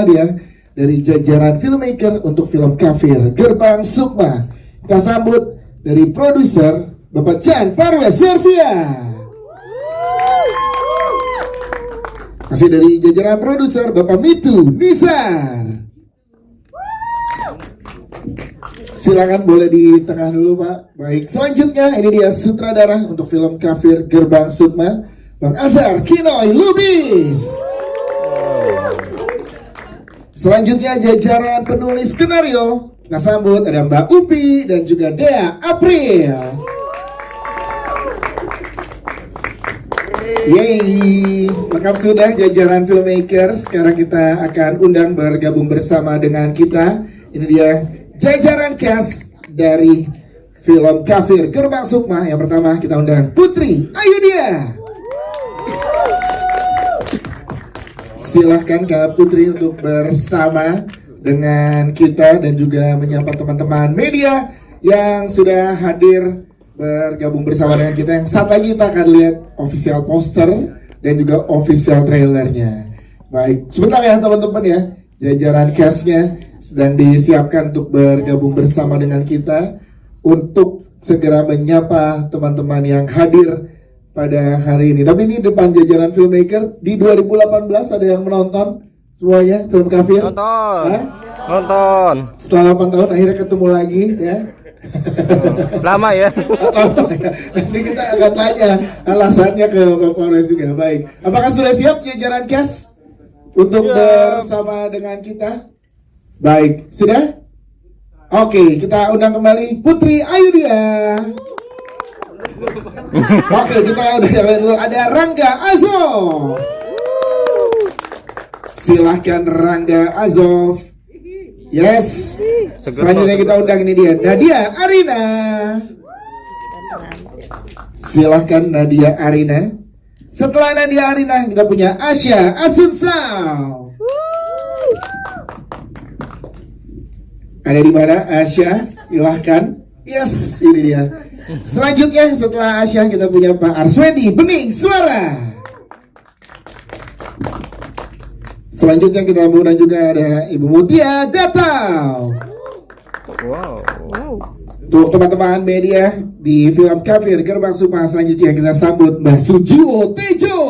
Dia dari jajaran filmmaker untuk film Kafir Gerbang Sukma. Kita sambut dari produser Bapak Chan Parwes Servia. Masih dari jajaran produser Bapak Mitu Nisar. Silakan boleh di tengah dulu Pak. Baik, selanjutnya ini dia sutradara untuk film Kafir Gerbang Sukma, Bang Azhar Kinoy Lubis. Selanjutnya jajaran penulis skenario, kita sambut ada Mbak Upi dan juga Dea April. Yeay, lengkap sudah jajaran filmmaker. Sekarang kita akan undang bergabung bersama dengan kita. Ini dia jajaran cast dari film Kafir Gerbang Sukma. Yang pertama kita undang Putri Ayudia. Silahkan Kak Putri untuk bersama dengan kita dan juga menyapa teman-teman media yang sudah hadir bergabung bersama dengan kita. Yang saat lagi kita akan lihat official poster dan juga official trailernya. Baik, sebentar ya teman-teman ya. Jajaran castnya sedang disiapkan untuk bergabung bersama dengan kita untuk segera menyapa teman-teman yang hadir pada hari ini. Tapi ini depan jajaran filmmaker. Di 2018 ada yang menonton semuanya film Kafir? Nonton. Nonton. Setelah 8 tahun akhirnya ketemu lagi ya. Lama ya. Nanti kita akan tanya alasannya ke Bapak Polres juga. Baik. Apakah sudah siap jajaran cast untuk bersama dengan kita? Baik, sudah? Oke, kita undang kembali Putri Ayudia. Oke, kita udah jalan dulu. Ada Rangga Azov. Silahkan Rangga Azov. Yes. Selanjutnya kita undang ini dia Nadia Arina. Silahkan Nadia Arina. Setelah Nadia Arina kita punya Asya Asunsao. Ada di mana Asya? Silahkan. Yes, ini dia. Selanjutnya setelah Asya kita punya Pak Arswendi Bening Suara. Selanjutnya kita undang juga ada Ibu Mutia Datau. Wow. Untuk teman-teman media di film Kafir Gerbang Sukma, selanjutnya kita sambut Mbak Sujiwo Tejo.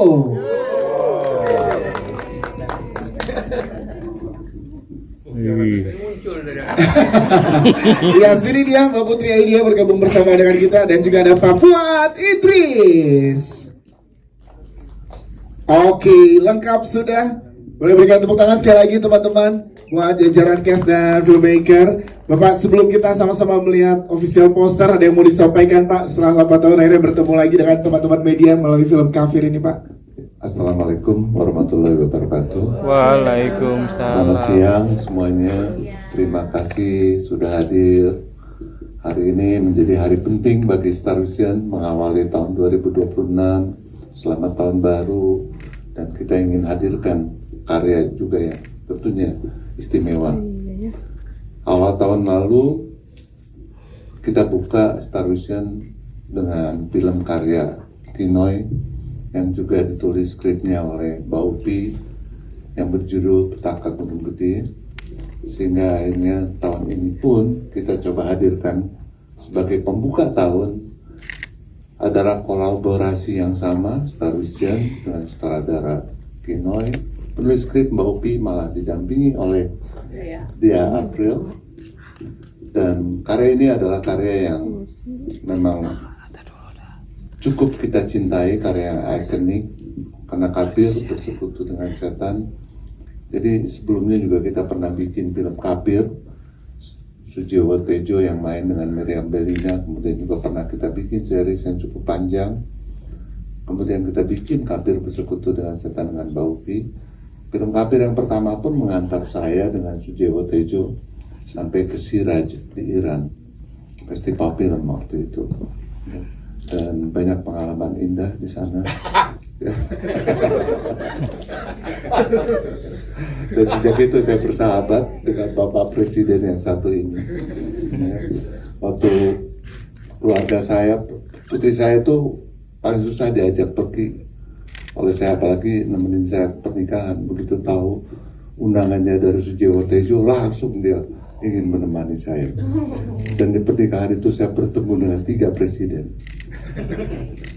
Ya, sini dia Mbak Putri Aidia bergabung bersama dengan kita dan juga ada Pak Fuad Idris. Oke, lengkap sudah. Boleh berikan tepuk tangan sekali lagi teman-teman buat jajaran cast dan filmmaker. Bapak, sebelum kita sama-sama melihat official poster, ada yang mau disampaikan Pak setelah 8 tahun akhirnya bertemu lagi dengan teman-teman media melalui film Kafir ini Pak? Assalamualaikum warahmatullahi wabarakatuh. Waalaikumsalam. Selamat siang semuanya. Terima kasih sudah hadir. Hari ini menjadi hari penting bagi Star Vision mengawali tahun 2026. Selamat tahun baru, dan kita ingin hadirkan karya juga yang tentunya istimewa. Awal tahun lalu kita buka Star Vision dengan film karya Kinoy yang juga ditulis skripnya oleh Mbak Upi yang berjudul Petaka Gunung Gede, sehingga akhirnya tahun ini pun kita coba hadirkan sebagai pembuka tahun adalah kolaborasi yang sama Star Vision dengan sutradara Kinoy. Penulis skrip Mbak Upi malah didampingi oleh Dea April, dan karya ini adalah karya yang memang cukup kita cintai, karya yang ikonik karena Kafir bersekutu dengan setan. Jadi sebelumnya juga kita pernah bikin film Kafir, Sujiwo Tejo yang main dengan Miriam Bellina, kemudian juga pernah kita bikin series yang cukup panjang, kemudian kita bikin Kafir bersekutu dengan setan dengan Mbak Upi. Film Kafir yang pertama pun mengantar saya dengan Sujiwo Tejo sampai ke Siraj di Iran, festival film waktu itu, dan banyak pengalaman indah di sana. Dan sejak itu saya bersahabat dengan Bapak Presiden yang satu ini. Waktu keluarga saya, putri saya itu paling susah diajak pergi oleh saya, apalagi nemenin saya pernikahan. Begitu tahu undangannya dari Sujiwo Tejo, langsung dia ingin menemani saya. Dan di pernikahan itu saya bertemu dengan 3 presiden.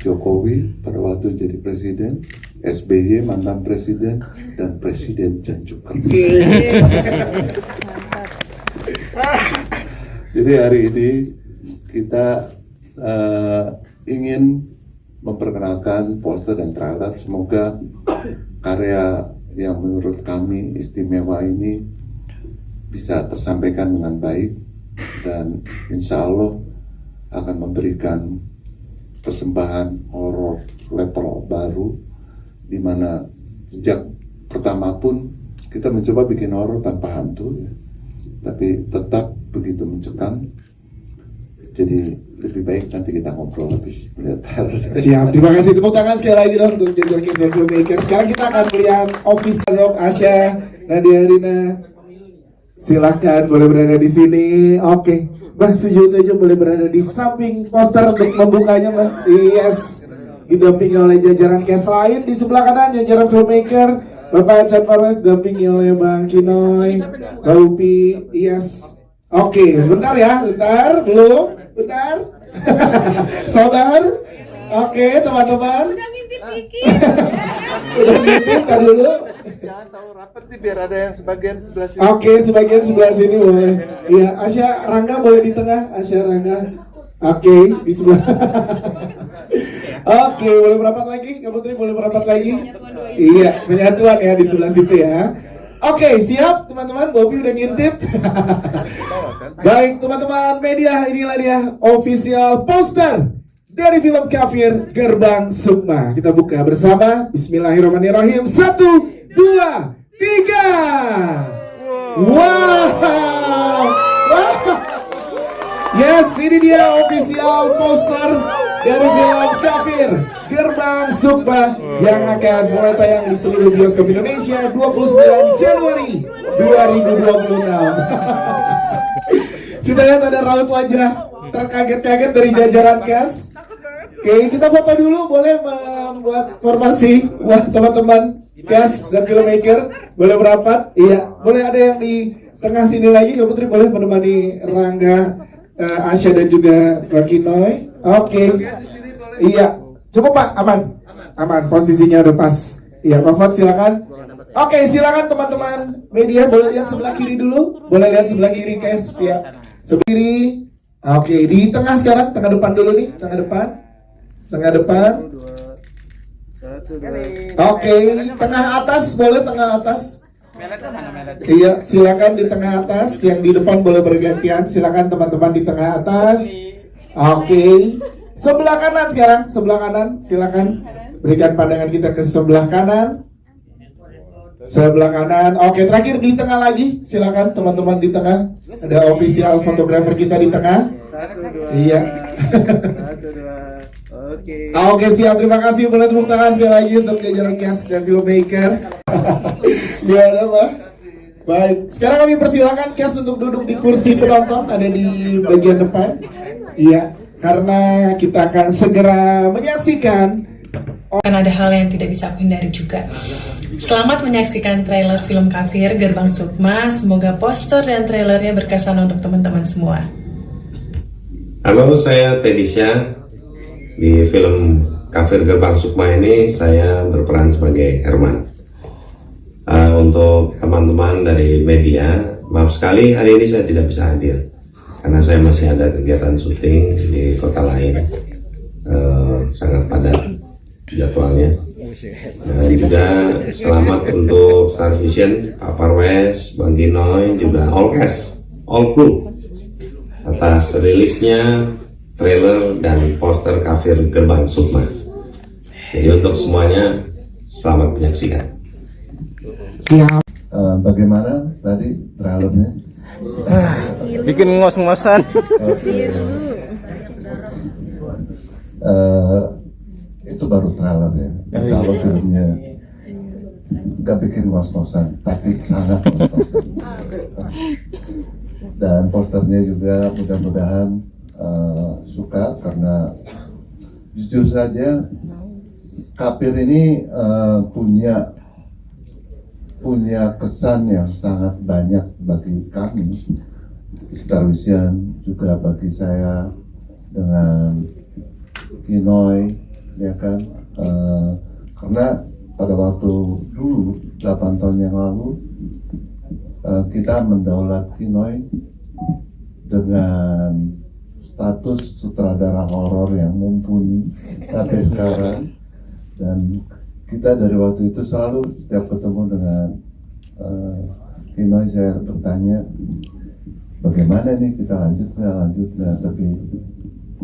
Jokowi pada waktu jadi presiden, SBY mantan presiden, dan Presiden Jan Cuker. Jadi hari ini kita ingin memperkenalkan poster dan trailer. Semoga karya yang menurut kami istimewa ini bisa tersampaikan dengan baik dan insya Allah akan memberikan persembahan horor level baru, di mana sejak pertama pun kita mencoba bikin horor tanpa hantu ya, tapi tetap begitu mencekam. Jadi lebih baik nanti kita ngobrol habis melihat trailer. Siap, terima kasih. Tepuk tangan sekali lagi dong untuk Jajar Kids dan Filmmaker. Sekarang kita akan melihat official of Asya, Nadia Rina. Silahkan boleh berada di sini. Oke, Mbak Sujiwo Tejo boleh berada di samping poster untuk membukanya, Mbak. Yes, didampingi oleh jajaran cast lain. Di sebelah kanan jajaran Filmmaker, Bapak Chan Parwes didampingi oleh Bang Kinoy, Mbak Upi. Yes. Oke, bentar ya, bentar, belum, bentar. Sabar. Oke, teman-teman. Udah ngintip dikit. Udah ngintip, tadi dulu. Jangan tahu rapat nih biar ada yang sebagian sebelah sini. Oke, sebagian sebelah sini boleh. Iya, Asya Rangga boleh di tengah, Asya Rangga. Oke, di sebelah. Oke, boleh merapat lagi? Kak Putri boleh merapat lagi? Iya, penyatuan ya di sebelah situ ya. Oke, siap teman-teman, Bobby udah ngintip. Baik teman-teman media, inilah dia official poster dari film Kafir Gerbang Sukma. Kita buka bersama. Bismillahirrahmanirrahim. 1, 2, 3. Wow. Yes, ini dia official poster dari film Kafir Gerbang Sukma yang akan mulai tayang di seluruh bioskop Indonesia 29 Januari 2026. Kita lihat ada raut wajah terkaget-kaget dari jajaran cast. Oke, kita foto dulu, boleh membuat formasi. Wah, teman-teman cast dan filmmaker boleh merapat. Iya, boleh ada yang di tengah sini lagi. Kak Putri boleh menemani Rangga, Asya dan juga Mbak Kinoy. Oke. Iya, cukup Pak, aman. Aman, posisinya udah pas. Iya, Pak Fat silakan. Oke, silakan teman-teman media, boleh lihat sebelah kiri dulu. Boleh lihat sebelah kiri, guys. Ya. Sebelah kiri. Oke, di tengah sekarang, tengah depan dulu nih, tengah depan. Tengah depan. Oke, tengah atas, boleh tengah atas. Iya, silakan di tengah atas. Yang di depan boleh bergantian. Silakan teman-teman di tengah atas. Oke. Sebelah kanan sekarang, sebelah kanan. Silakan berikan pandangan kita ke sebelah kanan. Sebelah kanan. Oke, terakhir di tengah lagi. Silakan teman-teman di tengah. Ada official fotografer kita di tengah. Iya. Oke, siap. Terima kasih. Boleh tepuk tangan sekali lagi untuk jajaran cast dan filmmaker. Gimana, Pak? Baik. Sekarang kami persilakan cast untuk duduk di kursi penonton, ada di bagian depan. Iya. Karena kita akan segera menyaksikan. Kan ada hal yang tidak bisa aku hindari juga. Selamat menyaksikan trailer film Kafir Gerbang Sukma. Semoga poster dan trailernya berkesan untuk teman-teman semua. Halo, saya Tedisha. Di film Kafir Gerbang Sukma ini saya berperan sebagai Herman. Untuk teman-teman dari media, maaf sekali hari ini saya tidak bisa hadir karena saya masih ada kegiatan syuting di kota lain. Sangat padat jadwalnya. Dan juga selamat untuk Star Vision, Pak Parwes, Bang Ginoy, juga all cast, all crew atas rilisnya trailer dan poster Kafir Gerbang Sukma. Jadi untuk semuanya selamat menyaksikan. Siap. Bagaimana tadi trailernya? Bikin ngos-ngosan. Itu baru trailer ya. Kalau filmnya nggak bikin ngos-ngosan, tapi sangat ngos-ngosan. Dan posternya juga mudah-mudahan suka, karena jujur saja Kafir ini punya punya kesan yang sangat banyak bagi kami Star Vision, juga bagi saya dengan Kinoy, ya kan, karena pada waktu dulu 8 tahun yang lalu kita mendaulat Kinoy dengan status sutradara horor yang mumpuni sampai sekarang, dan kita dari waktu itu selalu setiap ketemu dengan Kinoy saya bertanya bagaimana nih kita lanjut nggak, tapi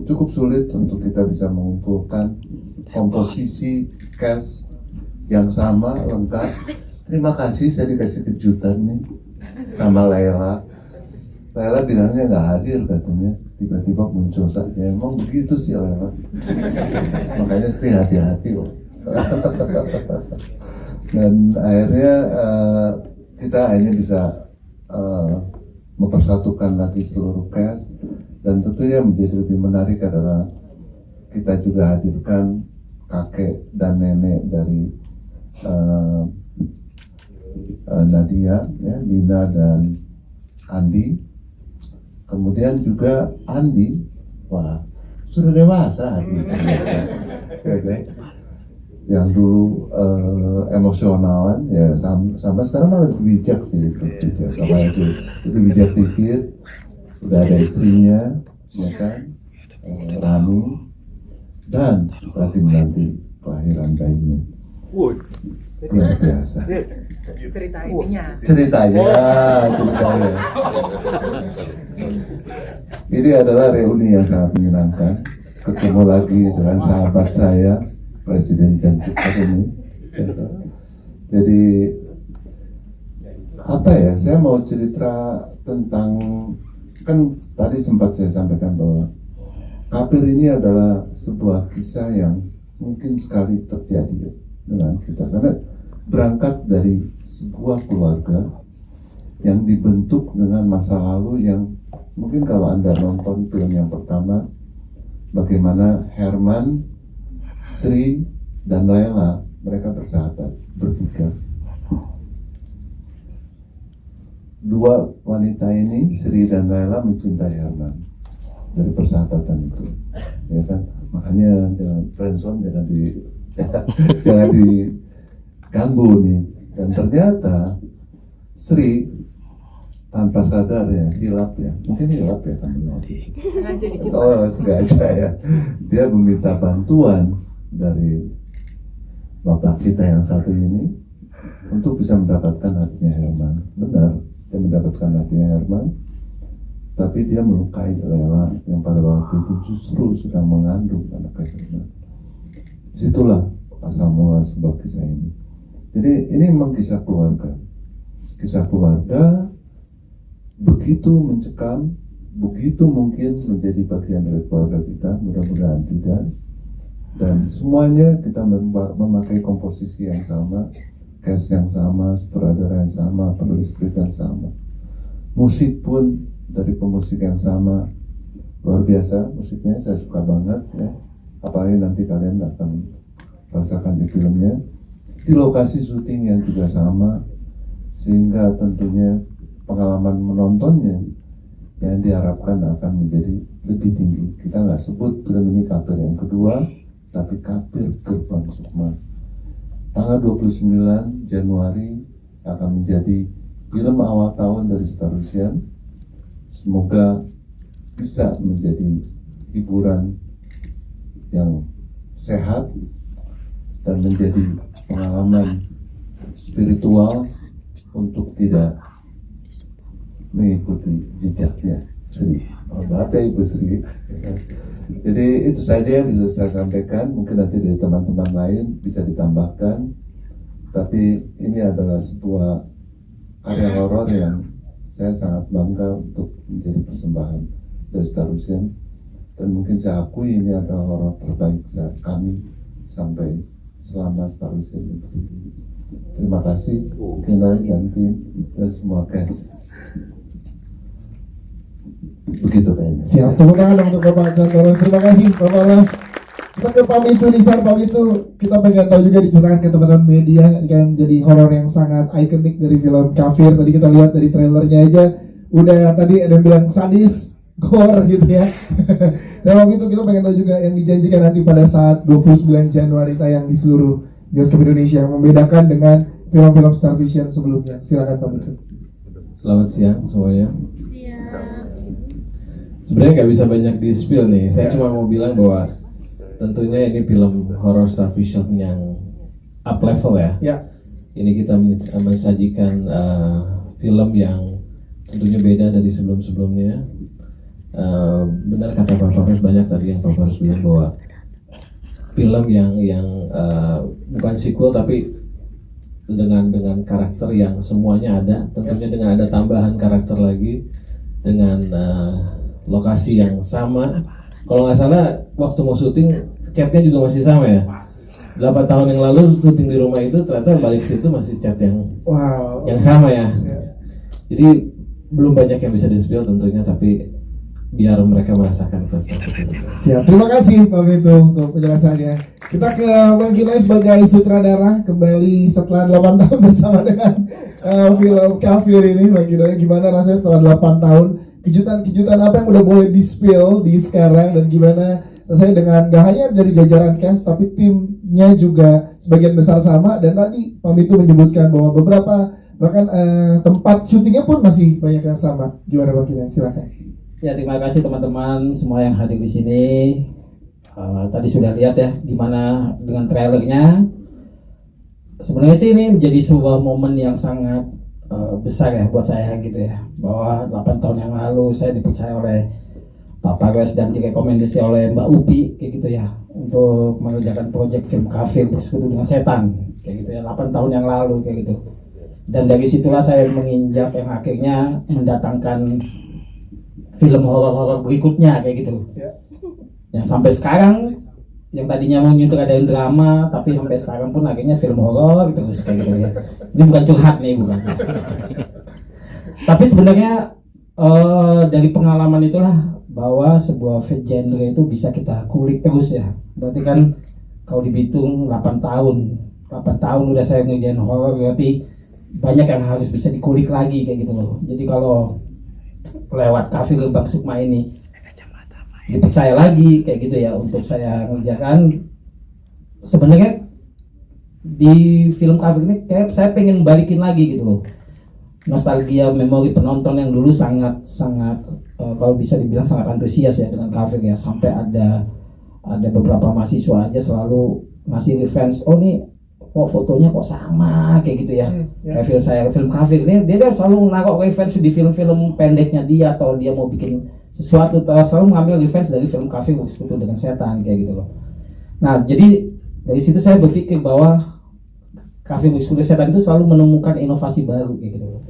cukup sulit untuk kita bisa mengumpulkan komposisi cast yang sama lengkap. Terima kasih, saya dikasih kejutan nih sama Laila bilangnya nggak hadir katanya, tiba-tiba muncul saja. Emang begitu sih Laila, makanya mesti hati-hati loh. Dan akhirnya kita akhirnya bisa mempersatukan lagi seluruh cast, dan tentunya menjadi lebih menarik adalah kita juga hadirkan kakek dan nenek dari Nadia, ya, Dina dan Andi. Kemudian juga Andi, wah sudah dewasa Andi, yang dulu emosionalan, ya sama sekarang malah lebih bijak sih, lebih bijak dikit. Udah ada istrinya, ya kan, Rani, dan lagi menanti kelahiran bayinya. Luar biasa. Ceritanya. Ini adalah reuni yang sangat menyenangkan. Ketemu lagi dengan sahabat saya, Presiden Jan ini. Jadi apa ya? Saya mau cerita tentang, kan tadi sempat saya sampaikan bahwa Kafir ini adalah sebuah kisah yang mungkin sekali terjadi dengan kita, karena berangkat dari sebuah keluarga yang dibentuk dengan masa lalu yang mungkin kalau Anda nonton film yang pertama, bagaimana Herman, Sri, dan Laila, mereka bersahabat bertiga. Dua wanita ini, Sri dan Laila, mencintai Herman dari persahabatan itu, ya kan. Makanya jangan friendzone, jangan diganggu nih. Dan ternyata Sri tanpa sadar ya, hilap ya, mungkin hilap ya kan, sengaja ya, dia meminta bantuan dari bapak kita yang satu ini untuk bisa mendapatkan hatinya Herman. Benar, dia mendapatkan hatinya Herman, tapi dia melukai Laila yang pada waktu itu justru sedang mengandung anak Herman. Disitulah asal mula sebuah kisah ini. Jadi ini memang kisah keluarga. Kisah keluarga begitu mencekam, begitu mungkin menjadi bagian dari keluarga kita, mudah-mudahan tidak. Dan semuanya kita memakai komposisi yang sama, cast yang sama, sutradara yang sama, penulis skrip yang sama. Musik pun dari pemusik yang sama, luar biasa musiknya, saya suka banget ya. Apalagi nanti kalian akan rasakan di filmnya. Di lokasi syuting yang juga sama, sehingga tentunya pengalaman menontonnya yang diharapkan akan menjadi lebih tinggi. Kita nggak sebut film ini Kafir yang kedua, tapi Kafir Gerbang Sukma. Tanggal 29 Januari akan menjadi film awal tahun dari Star Vision. Semoga bisa menjadi hiburan yang sehat dan menjadi pengalaman spiritual untuk tidak mengikuti jejaknya Sri. Maaf ya Ibu Sri. Jadi itu saja yang bisa saya sampaikan. Mungkin nanti dari teman-teman lain bisa ditambahkan. Tapi ini adalah sebuah karya horor yang saya sangat bangga untuk menjadi persembahan dari Star Vision. Dan mungkin saya akui ini adalah horor terbaik kami sampai selama Star Vision itu. Terima kasih Kinoy dan tim dan semua cast. Begitu kayaknya. Siap, tepuk tangan untuk Bapak John Torres. Terima kasih Bapak Ras. Kita ke Pak Mitu nih, Pak Mitu, kita pengen tahu juga diceritakan ke teman-teman media kan, jadi horor yang sangat ikonik dari film Kafir. Tadi kita lihat dari trailernya aja udah tadi ada yang bilang sadis, gore gitu ya. Dan waktu itu kita pengen tahu juga yang dijanjikan nanti pada saat 29 Januari tayang di seluruh bioskop Indonesia yang membedakan dengan film-film Star Vision sebelumnya. Silakan Pak Mitu. Selamat siang semuanya. Sebenarnya nggak bisa banyak di spill nih. Saya cuma mau bilang bahwa tentunya ini film horror Star Vision yang up level ya. Ya. Ini kita mensajikan film yang tentunya beda dari sebelum-sebelumnya. Benar kata Pak Faris, banyak tadi yang Pak Faris bilang bahwa film yang bukan sequel tapi dengan karakter yang semuanya ada, tentunya dengan ada tambahan karakter lagi, dengan lokasi yang sama. Kalau nggak salah waktu mau syuting catnya juga masih sama ya. 8 tahun yang lalu syuting di rumah itu ternyata balik situ masih cat yang sama ya. Jadi belum banyak yang bisa di-spill tentunya, tapi biar mereka merasakan prestasi. Siap, terima kasih Pak Mitu untuk penjelasannya. Kita ke Bang Ginoy sebagai sutradara kembali setelah 8 tahun bersama dengan film Kafir ini. Bang Ginoy, gimana rasanya setelah 8 tahun? Kejutan-kejutan apa yang udah boleh di-spill di sekarang, dan gimana rasanya dengan gak hanya dari jajaran cast tapi timnya juga sebagian besar sama, dan tadi Pak Mitu menyebutkan bahwa beberapa bahkan tempat syutingnya pun masih banyak yang sama. Gimana Bang Ginoy? Silakan. Ya, terima kasih teman-teman semua yang hadir di sini. Tadi sudah lihat ya gimana dengan trailernya. Sebenarnya sih ini menjadi sebuah momen yang sangat besar ya buat saya gitu ya. Bahwa 8 tahun yang lalu saya dipercaya oleh Pak Faris dan direkomendasi oleh Mbak Upi kayak gitu ya, untuk mengerjakan proyek film Kafir Bersekutu dengan Setan kayak gitu ya, 8 tahun yang lalu kayak gitu. Dan dari situlah saya menginjak yang akhirnya mendatangkan film horor-horor berikutnya kayak gitu. Yang sampai sekarang yang tadinya mau nyutradain drama, tapi sampai sekarang pun akhirnya film horor terus kayak gitu ya. Ini bukan curhat nih, bukan. Tapi sebenarnya dari pengalaman itulah bahwa sebuah genre itu bisa kita kulik terus ya. Berarti kan kalau dihitung 8 tahun udah saya ngerjain horor, berarti banyak yang harus bisa dikulik lagi kayak gitu loh. Jadi kalau lewat Kafir Gerbang Sukma ini dipercaya lagi kayak gitu ya untuk saya mengerjakan, sebenarnya di film Kafir ini kayak saya pengen balikin lagi gitu loh, nostalgia memori penonton yang dulu sangat kalau bisa dibilang sangat antusias ya dengan Kafir ya, sampai ada beberapa mahasiswa aja selalu ngasih reference, oh nih kok fotonya kok sama kayak gitu ya. Kayak film Kafir ini dia selalu naruh reference di film-film pendeknya dia, atau dia mau bikin sesuatu selalu mengambil reference dari film Kafir Bersekutu dengan Setan kayak gitu loh. Nah jadi dari situ saya berpikir bahwa Kafir Bersekutu dengan Setan itu selalu menemukan inovasi baru kayak gitu loh.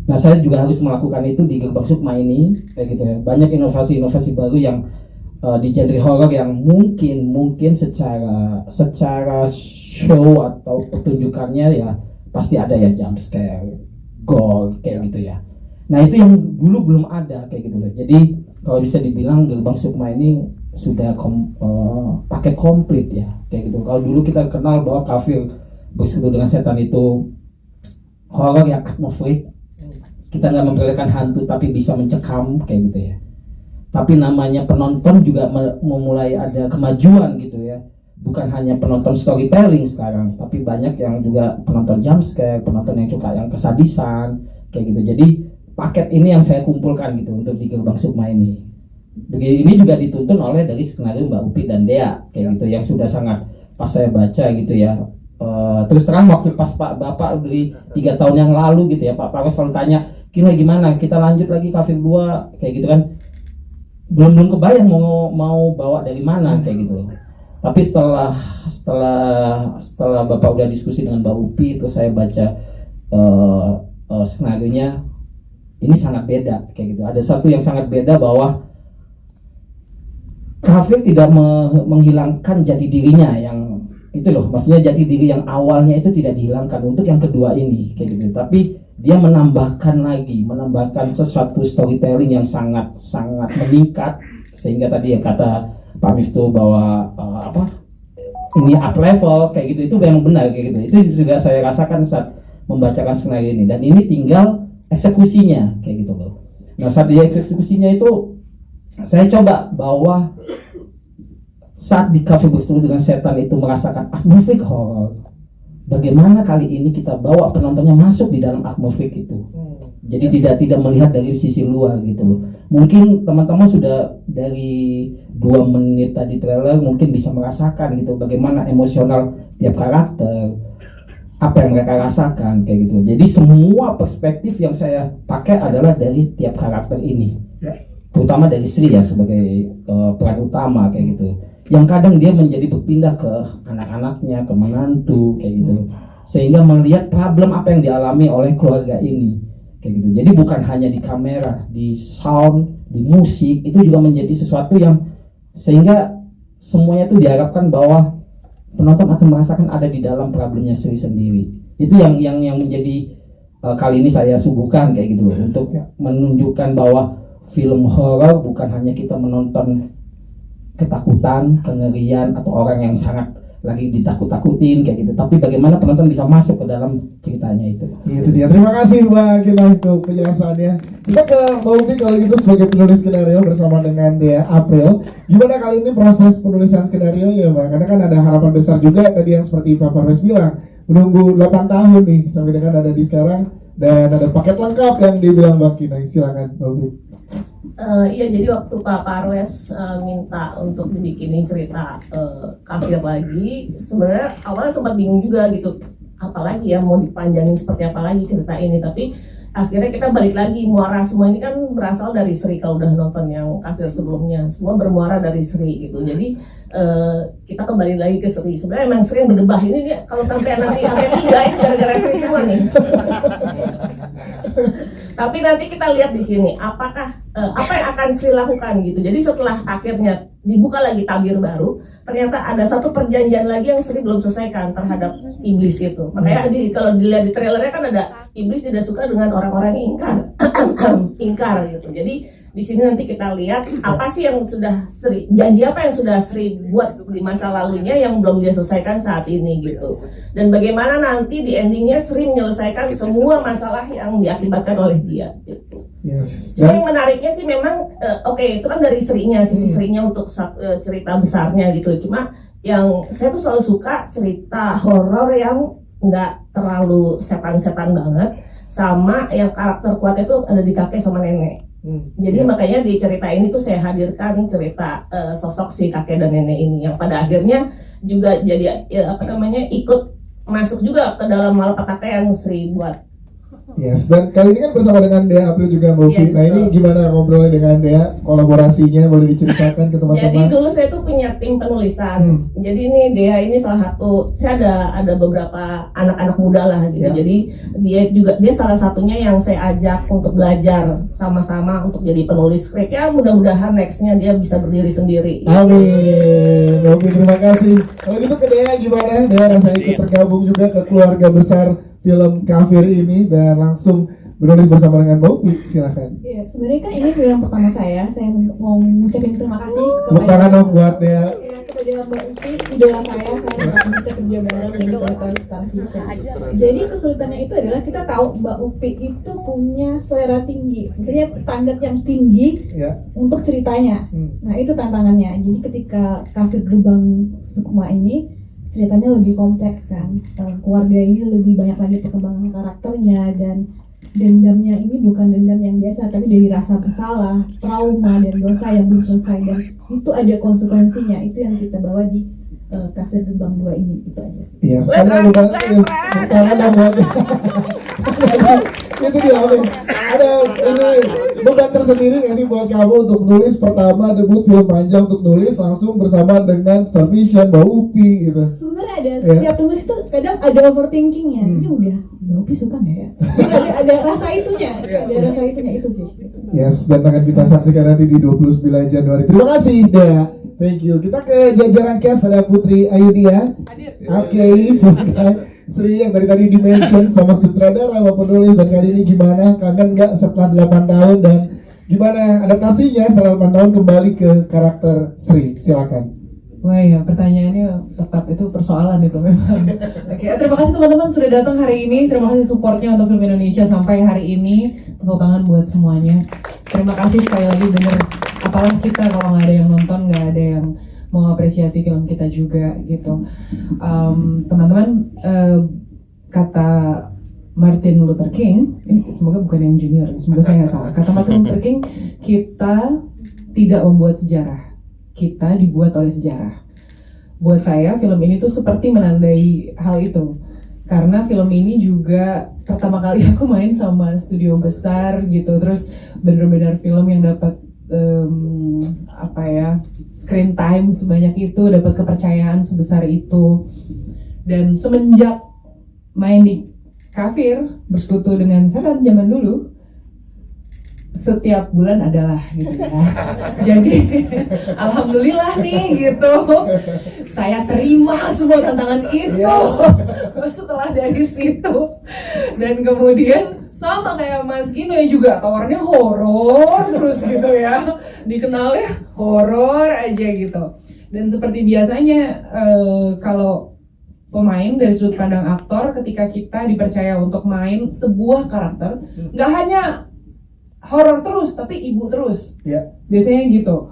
Nah saya juga harus melakukan itu di Gerbang Sukma ini kayak gitu ya. Banyak inovasi baru yang di genre horror yang mungkin secara show atau pertunjukannya ya pasti ada ya jump scare, gore kayak gitu ya. Nah itu yang dulu belum ada kayak gitu loh. Jadi kalau bisa dibilang Gerbang Sukma ini sudah paket komplit ya kayak gitu. Kalau dulu kita kenal bahwa Kafir Bersekutu dengan Setan itu horror yang atmosferik, kita nggak memperlihatkan hantu tapi bisa mencekam kayak gitu ya. Tapi namanya penonton juga memulai ada kemajuan gitu ya. Bukan hanya penonton storytelling sekarang, tapi banyak yang juga penonton jumpscare, penonton yang suka yang kesadisan kayak gitu. Jadi paket ini yang saya kumpulkan gitu untuk di Gerbang Sukma ini. Ini juga dituntun oleh dari skenario Mbak Upi dan Dea kayak gitu, yang sudah sangat pas saya baca gitu ya. Terus terang waktu pas Pak Bapak dari 3 tahun yang lalu gitu ya, Pak Faris selalu tanya, Kino gimana kita lanjut lagi Kafir 2 kayak gitu kan. Belum kebayang mau bawa dari mana kayak gitu loh. Tapi setelah Bapak udah diskusi dengan Mbak Upi, terus saya baca skenarionya, ini sangat beda kayak gitu. Ada satu yang sangat beda bahwa Kafir tidak menghilangkan jati dirinya yang itu loh, maksudnya jati diri yang awalnya itu tidak dihilangkan untuk yang kedua ini kayak gitu. Tapi dia menambahkan sesuatu storytelling yang sangat meningkat, sehingga tadi yang kata Pak Miftah bahwa ini up level kayak gitu, itu memang benar kayak gitu. Itu juga saya rasakan saat membacakan skenario ini, dan ini tinggal eksekusinya kayak gitu loh. Nah, saat dia eksekusinya itu saya coba bahwa saat di Kafir Berseteru dengan Setan itu merasakan atmosfer horor. Bagaimana kali ini kita bawa penontonnya masuk di dalam atmosfer itu. Jadi tidak melihat dari sisi luar gitu loh. Mungkin teman-teman sudah dari 2 menit tadi trailer mungkin bisa merasakan gitu bagaimana emosional tiap karakter, apa yang mereka rasakan kayak gitu. Jadi semua perspektif yang saya pakai adalah dari tiap karakter ini, terutama dari Sri ya sebagai peran utama kayak gitu. Yang kadang dia menjadi berpindah ke anak-anaknya, ke menantu kayak gitu, sehingga melihat problem apa yang dialami oleh keluarga ini kayak gitu. Jadi bukan hanya di kamera, di sound, di musik, itu juga menjadi sesuatu yang sehingga semuanya itu diharapkan bahwa penonton akan merasakan ada di dalam problemnya Sri sendiri. Itu yang menjadi kali ini saya suguhkan kayak gitu loh, untuk menunjukkan bahwa film horor bukan hanya kita menonton ketakutan, kengerian, atau orang yang sangat lagi ditakut-takutin kayak gitu, tapi bagaimana penonton bisa masuk ke dalam ceritanya itu. Itu dia. Terima kasih Mbak Gila untuk penjelasannya. Kita ke Mbak Upi kalau gitu sebagai penulis skenario bersama dengan Dea April. Gimana kali ini proses penulisan skenario ya Mbak? Karena kan ada harapan besar juga tadi yang seperti Pak Parwes bilang, menunggu 8 tahun nih sampai dengan ada di sekarang, dan ada paket lengkap yang dibilang Mbak Kina. Silakan Mbak Upi. Iya, jadi waktu Pak Parwes minta untuk dibikinin cerita kafir lagi, sebenarnya awalnya sempat bingung juga gitu, apalagi ya mau dipanjangin seperti apa lagi cerita ini, tapi akhirnya kita balik lagi, muara semua ini kan berasal dari Sri. Kalau udah nonton yang kafir sebelumnya, semua bermuara dari Sri gitu. Jadi kita kembali lagi ke Sri. Sebenarnya emang Sri yang berdebah ini dia, kalau sampai nanti sampai 3 itu gara-gara Sri semua nih. Tapi nanti kita lihat di sini apakah apa yang akan Sri lakukan gitu. Jadi setelah akhirnya dibuka lagi tabir baru, ternyata ada satu perjanjian lagi yang Sri belum selesaikan terhadap iblis itu. Makanya kalau dilihat di trailernya kan ada iblis tidak suka dengan orang-orang yang ingkar gitu. Jadi di sini nanti kita lihat apa sih yang sudah Sri, janji apa yang sudah Sri buat di masa lalunya yang belum dia selesaikan saat ini gitu. Dan bagaimana nanti di endingnya Sri menyelesaikan semua masalah yang diakibatkan oleh dia gitu. Jadi yang menariknya sih memang itu kan dari Srinya, sisi Srinya untuk cerita besarnya gitu. Cuma yang saya tuh selalu suka cerita horor yang nggak terlalu setan-setan banget, sama yang karakter kuatnya tuh ada di kakek sama nenek. Jadi makanya di cerita ini tuh saya hadirkan cerita sosok si kakek dan nenek ini yang pada akhirnya juga jadi ikut masuk juga ke dalam malapetaka yang Sri buat. Yes, dan kali ini kan bersama dengan Dea April juga Mbak Upi. Yes, nah ini gimana ngobrolnya dengan Dea, kolaborasinya boleh diceritakan ke teman-teman? Jadi dulu saya tuh punya tim penulisan. Jadi ini Dea ini salah satu, saya ada beberapa anak-anak muda lah gitu. Jadi dia salah satunya yang saya ajak untuk belajar sama-sama untuk jadi penulis skrip. Ya mudah-mudahan nextnya dia bisa berdiri sendiri. Amin. Mbak Upi terima kasih. Kalau gitu ke Dea gimana? Dea rasanya ikut tergabung juga ke keluarga besar film Kafir ini dan langsung menulis bersama dengan Mbak Upi, silahkan. Iya, sebenarnya kan ini film pertama saya mau mengucapkan terima kasih kepada buat Dea. Kepada Mbak Upi, idola saya bisa kerja bareng dengan Bapak Starvision. Jadi kesulitannya itu adalah kita tahu Mbak Upi itu punya selera tinggi, maksudnya standar yang tinggi untuk ceritanya. Nah itu tantangannya. Jadi ketika Kafir Gerbang Sukma ini ceritanya lebih kompleks kan, keluarga ini lebih banyak lagi perkembangan karakternya, dan dendamnya ini bukan dendam yang biasa, tapi dari rasa bersalah, trauma, dan dosa yang belum selesai, dan itu ada konsekuensinya. Itu yang kita bawa di Kafir Gerbang 2 ini, itu aja sih. Iya, sekarang buat itu dia. Ada ini beban tersendiri nggak sih buat kamu untuk nulis pertama debut film panjang untuk nulis langsung bersama dengan Starvision, Mbak Upi gitu? Sebenarnya ada setiap tulis itu kadang ada overthinkingnya. Ini udah Mbak Upi suka nggak ya? ada rasa itunya, itu sih. Yes, dan akan kita saksikan nanti di 29 Januari. Terima kasih Dea. Thank you. Kita ke jajaran cast, ada Putri Ayudia. Oke, silakan. Sri yang dari tadi di-mention sama sutradara sama penulis, dan kali ini gimana? Kangen nggak setelah 8 tahun dan Gimana adaptasinya setelah 8 tahun kembali ke karakter Sri? Silakan. Wah ya, pertanyaannya tepat, itu persoalan itu memang. Oke, terima kasih teman-teman sudah datang hari ini. Terima kasih supportnya untuk Film Indonesia sampai hari ini. Tepuk tangan buat semuanya. Terima kasih sekali lagi, bener. Apalah kita kalau nggak ada yang nonton, nggak ada yang mau apresiasi film kita juga gitu. Teman-teman, kata Martin Luther King, ini semoga bukan yang junior, semoga saya nggak salah. Kata Martin Luther King, kita tidak membuat sejarah, kita dibuat oleh sejarah. Buat saya, film ini tuh seperti menandai hal itu. Karena film ini juga pertama kali aku main sama studio besar gitu, terus bener-bener film yang dapat screen time sebanyak itu, dapat kepercayaan sebesar itu. Dan semenjak main di Kafir, bersekutu dengan setan zaman dulu, setiap bulan adalah gitu ya. Jadi alhamdulillah nih gitu, saya terima semua tantangan itu. Setelah dari situ, dan kemudian sama kayak Mas Gino ya juga, tawarnya horor terus gitu ya, dikenalnya horor aja gitu. Dan seperti biasanya kalau pemain dari sudut pandang aktor, ketika kita dipercaya untuk main sebuah karakter, nggak hanya horor terus, tapi ibu terus. Biasanya gitu.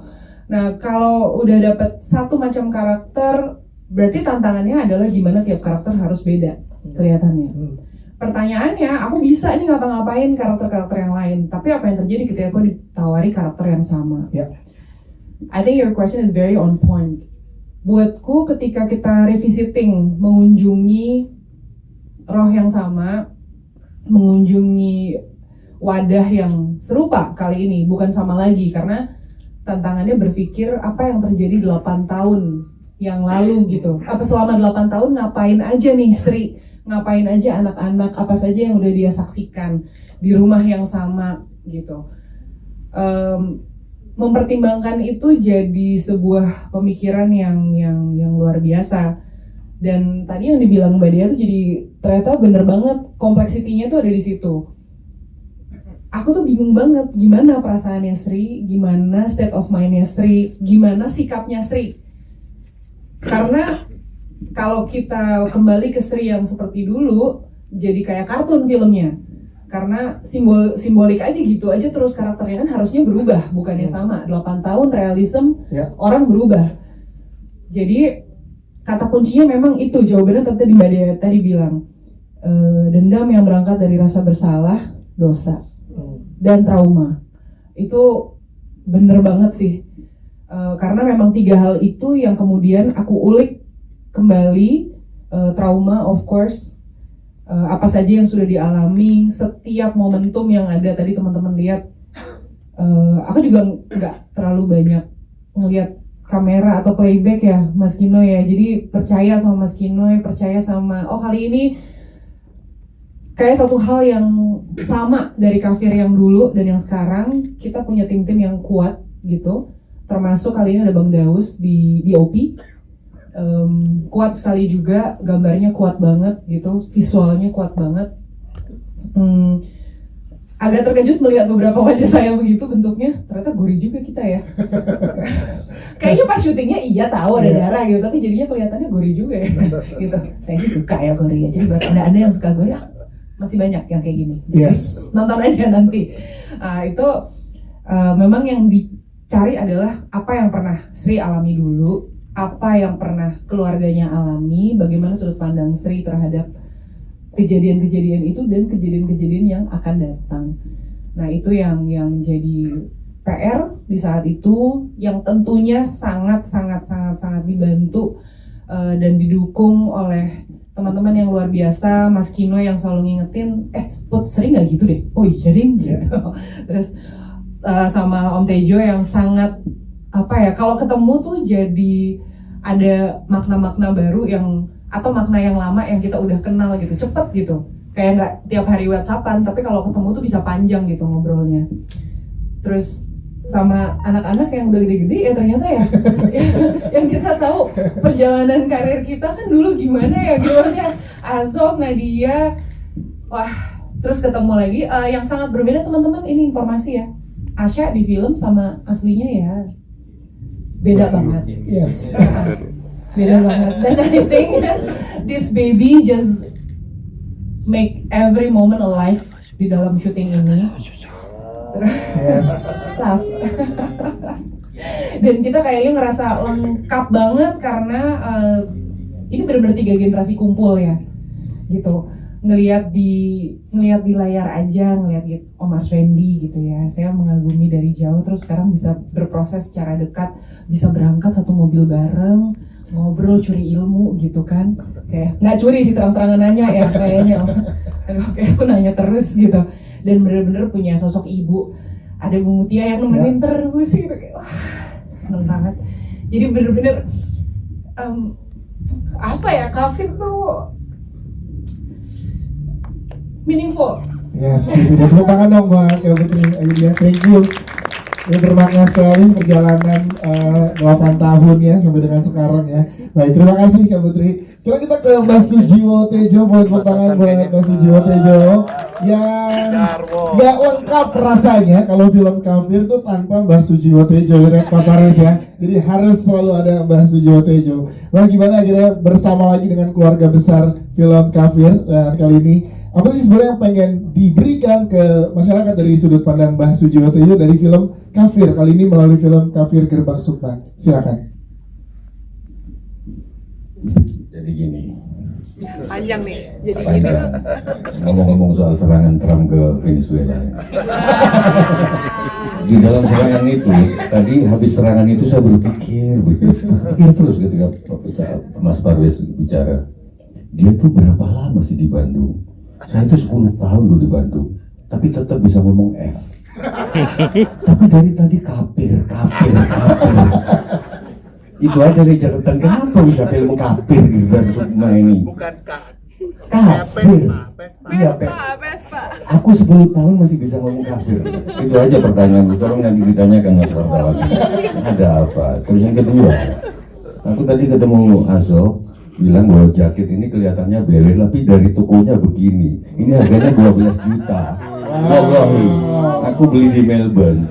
Nah, kalau udah dapet satu macam karakter, berarti tantangannya adalah gimana tiap karakter harus beda kelihatannya. Pertanyaannya, aku bisa ini ngapa-ngapain karakter-karakter yang lain, tapi apa yang terjadi ketika aku ditawari karakter yang sama? I think your question is very on point. Buatku ketika kita revisiting, mengunjungi roh yang sama, mengunjungi wadah yang serupa kali ini, bukan sama lagi, karena tantangannya berpikir apa yang terjadi 8 tahun yang lalu gitu. Apa selama 8 tahun ngapain aja nih Sri, ngapain aja anak-anak, apa saja yang udah dia saksikan di rumah yang sama gitu. Mempertimbangkan itu jadi sebuah pemikiran yang luar biasa. Dan tadi yang dibilang Mbak Dia tuh jadi ternyata bener banget, kompleksitinya tuh ada di situ. Aku tuh bingung banget gimana perasaannya Sri, gimana state of mind-nya Sri, gimana sikapnya Sri. Karena kalau kita kembali ke Sri yang seperti dulu, jadi kayak kartun filmnya. Karena simbolik aja gitu aja terus, karakternya kan harusnya berubah, bukannya sama. 8 tahun realism, orang berubah. Jadi kata kuncinya memang itu, jawabannya tadi Mbak Dea tadi bilang, dendam yang berangkat dari rasa bersalah, dosa, dan trauma. Itu bener banget sih. Karena memang 3 hal itu yang kemudian aku ulik kembali. Trauma of course, apa saja yang sudah dialami, setiap momentum yang ada. Tadi teman-teman lihat, aku juga nggak terlalu banyak ngelihat kamera atau playback ya Mas Kino ya, jadi percaya sama Mas Kino, percaya sama kali ini kayak satu hal yang sama dari Kafir yang dulu dan yang sekarang, kita punya tim-tim yang kuat gitu, termasuk kali ini ada Bang Daus di OP. Kuat sekali juga, gambarnya kuat banget gitu, visualnya kuat banget. Agak terkejut melihat beberapa wajah saya begitu bentuknya, ternyata gurih juga kita ya. Kayaknya pas syutingnya iya tahu ada darah gitu, tapi jadinya kelihatannya gurih juga ya. Gitu. Saya sih suka ya gurih ya, jadi buat anda yang suka gurih, masih banyak yang kayak gini. Nonton aja nanti. Itu memang yang dicari adalah apa yang pernah Sri alami dulu, apa yang pernah keluarganya alami, bagaimana sudut pandang Sri terhadap kejadian-kejadian itu dan kejadian-kejadian yang akan datang. Nah, itu yang menjadi PR di saat itu, yang tentunya sangat dibantu dan didukung oleh teman-teman yang luar biasa. Mas Kino yang selalu ngingetin, Put Sri nggak gitu deh, oh iya ding gitu. Terus sama Om Tejo yang sangat kalau ketemu tuh jadi ada makna-makna baru yang, atau makna yang lama yang kita udah kenal gitu, cepet gitu, kayak nggak tiap hari WhatsAppan, tapi kalau ketemu tuh bisa panjang gitu ngobrolnya. Terus sama anak-anak yang udah gede-gede ya ternyata ya, yang kita tahu perjalanan karir kita kan dulu gimana ya gitu, maksudnya Azov, Nadia, wah, terus ketemu lagi yang sangat berbeda teman-teman. Ini informasi ya, Asya di film sama aslinya ya beda banget. Yes. Beda banget. Dan I think this baby just make every moment alive di dalam syuting ini. Yes. Tough. Dan kita kayaknya ngerasa lengkap banget karena ini benar-benar 3 generasi kumpul ya, gitu. Ngelihat di layar aja, ngelihat Om Arswendi gitu ya, saya mengagumi dari jauh. Terus sekarang bisa berproses secara dekat, bisa berangkat satu mobil bareng, ngobrol, curi ilmu gitu kan. Kayak nggak curi sih, terang-terangan nanya ya kayaknya. Aduh, kayak aku nanya terus gitu. Dan bener-bener punya sosok ibu, ada Bu Mutia yang nemenin terus gitu, kayak wah seneng banget. Jadi bener-bener apa ya, Kafir tuh meaningful. Yes, udah tepuk tangan dong buat Kak Putri Ayudhya, thank you. Ini bermakna sekali perjalanan 8 tahun ya sampai dengan sekarang ya. Baik, terima kasih Kak Putri. Sekarang kita ke Mbak Sujiwo Tejo, buat tepuk tangan buat Mbak Sujiwo Tejo yang nggak lengkap rasanya kalau film Kafir tuh tanpa Mbak Sujiwo Tejo ya Pak Pares ya. Jadi harus selalu ada Mbak Sujiwo Tejo. Wah, gimana akhirnya bersama lagi dengan keluarga besar film Kafir, dan kali ini apa sih sebenarnya yang pengen diberikan ke masyarakat dari sudut pandang Mbah Sujiwo Tejo dari film Kafir kali ini melalui film Kafir Gerbang Sukma? Silakan. Jadi gini, panjang nih. Jadi gini ngomong-ngomong soal serangan Trump ke Venezuela. Di dalam serangan itu, tadi habis serangan itu saya berpikir terus ketika Mas Parwes bicara, dia itu berapa lama sih di Bandung? Saya itu 10 tahun dulu di Bandung, tapi tetap bisa ngomong F. Tapi dari tadi kafir. Itu aja sih catatan, kenapa bisa film Kafir di Gerbang Sukma ini? Bukan kafir. Iya, Vespa. Aku 10 tahun masih bisa ngomong kafir. Itu aja pertanyaan, tolong nanti ditanyakan Mas wartawan. Ada apa? Terus yang kedua, aku tadi ketemu Azo, bilang bahwa jaket ini kelihatannya bele, tapi dari tokonya begini. Ini harganya 12 juta. Wallahi, aku beli di Melbourne.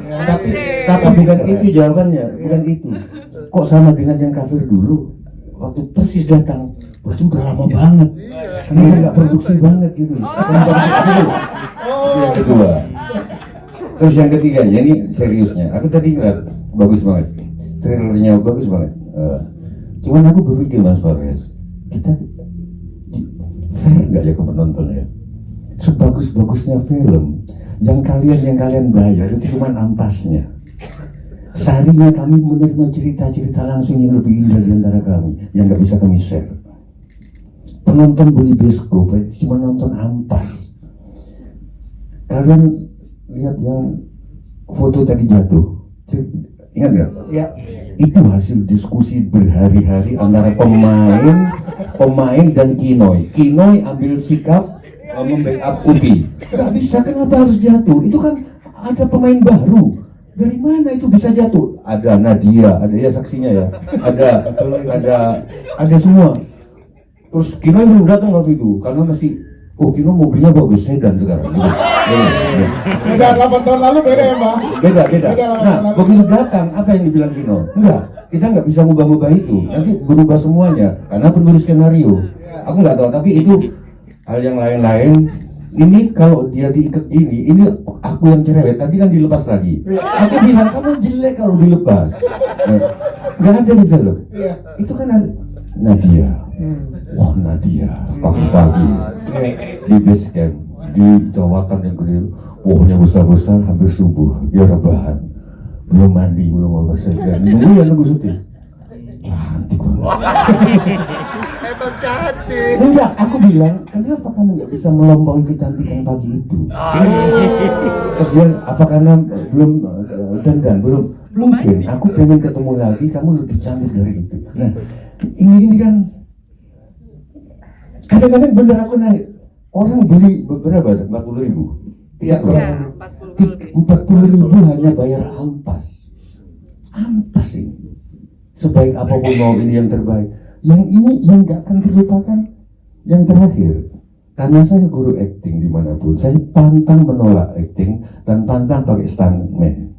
Tapi bukan itu jawabannya, bukan itu. Kok sama dengan yang Kafir dulu? Waktu persis datang, wah itu udah lama banget. Karena nggak produksi banget gitu. Yang kedua. Terus yang ketiga, ini seriusnya. Aku tadi ngeliat bagus banget, trailernya bagus banget. Cuman aku berpikir Mas Fares, kita fair nggak ya ke penonton ya? Sebagus-bagusnya film, yang kalian bayar itu cuma ampasnya. Seharinya kami menerima cerita-cerita langsung yang lebih indah di antara kami, yang nggak bisa kami share. Penonton beli bioskop cuma nonton ampas. Kalian lihat yang foto tadi jatuh, ingat nggak? Ya. Itu hasil diskusi berhari-hari antara pemain dan Kinoy. Kinoy ambil sikap membackup Upi. Gak bisa, kenapa harus jatuh? Itu kan ada pemain baru. Dari mana itu bisa jatuh? Ada Nadia, ada ya saksinya ya. Ada semua. Terus Kinoy belum datang waktu itu karena masih Kino mobilnya bagus, sedan sekarang. Beda 8 tahun lalu beda ya Mbak? Beda. Nah, begitu datang, apa yang dibilang Kino? Enggak, kita nggak bisa ngubah-ngubah itu. Nanti berubah semuanya, karena penulis skenario. Aku nggak tahu, tapi itu hal yang lain-lain. Ini kalau dia diikat gini, ini aku yang cerewet, tadi kan dilepas lagi. Aku bilang, kamu jelek kalau dilepas. Nggak ada di film. Itu kan Nadia. Wah, Nadia pagi-pagi di base camp di jawatan yang gede, pohonnya besar-besar, hampir subuh dia rebahan, belum mandi, belum apa saja, nunggu syuting. Cantik banget. Emang cantik. Enggak, aku bilang, kenapa kamu nggak bisa melampaui kecantikan pagi itu? Terus dia, apa karena belum dandan, belum mungkin. Aku pengen ketemu lagi, kamu lebih cantik dari itu. Nah, ini kan kadang-kadang bener aku naik, orang beli berapa? 40.000. Iya, 40.000 hanya bayar ampas ini. Sebaik apapun mau ini yang terbaik, yang ini yang gak akan terlupakan. Yang terakhir, karena saya guru acting dimanapun, saya pantang menolak acting dan pantang pakai stuntman.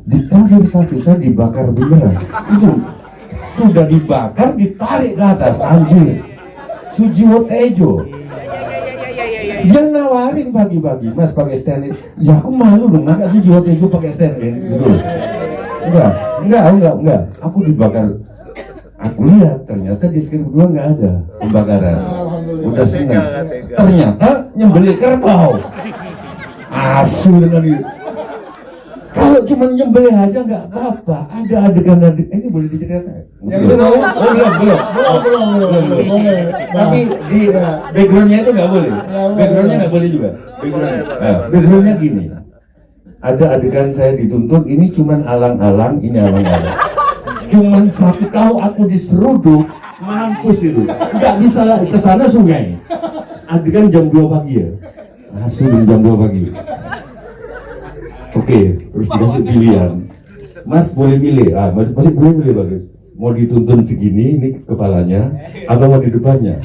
di kasir satu saya dibakar beneran. Itu sudah dibakar, ditarik ke atas, anjir. Sujiwo Tejo. Dia nawarin pagi-pagi, Mas pakai stand in. Ya aku malu dong, masa Sujiwo Tejo pakai stand in gitu. Enggak. Aku dibakar. Aku lihat ternyata di screen kedua nggak ada pembakaran. Udah senang. Ternyata nyembelih kerbau. Asu dengan itu. Kalau cuma nyembelih aja nggak apa-apa. Ada adegan ini boleh diceritakan? Ya, belum. Tapi di backgroundnya itu nggak boleh. Backgroundnya nggak boleh juga. Backgroundnya gini. Ada adegan saya dituntut. Ini cuma alang-alang. Ini alang-alang. Cuman satu tahu aku diseruduk, mampus itu. Nggak bisa lah ke sana sungai. Adegan jam 2 pagi ya. Langsung jam 2 pagi. Oke, terus dikasih pilihan. Mas boleh milih, masih boleh milih bagus. Mau dituntun segini, ini kepalanya, atau mau di depannya?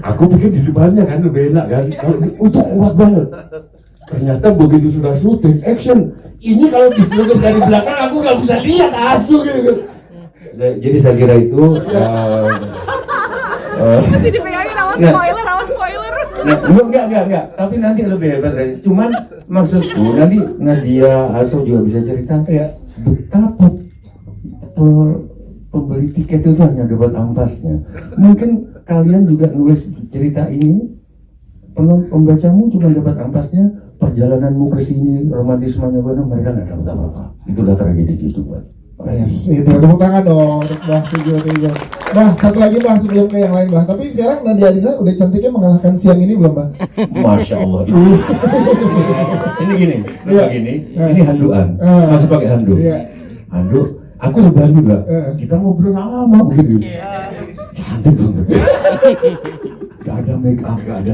Aku pikir di depannya kan lebih enak kan. Kalau itu kuat banget. Ternyata begitu sudah syuting, action. Ini kalau diseluguk dari belakang aku nggak bisa lihat asu gitu. Jadi saya kira itu. Masih dipegangin awas spoiler. Nah, enggak. Tapi nanti lebih hebat lagi. Cuman maksudku nanti Nadia Aso juga bisa cerita betapa pembeli tiket itu hanya dapat ampasnya. Mungkin kalian juga nulis cerita ini, pembacamu cuma dapat ampasnya. Perjalananmu ke sini, romantismenya benar, mereka nggak dapat apa-apa. Itu udah tragedi itu, Pak. Itu tepuk tangan dong untuk Mbah Sujiwo Tejo. Bah, satu lagi Mbah sebelum ke yang lain Mbah. Tapi sekarang Nadia Arina udah cantiknya mengalahkan siang ini belum Mbah? Masya Allah. Ini gini. Ini handuan. Masih pakai handuk. Handuk. Aku udah juga. Kita ngobrol lama begitu. Cantik banget. Gak ada make up, gak ada.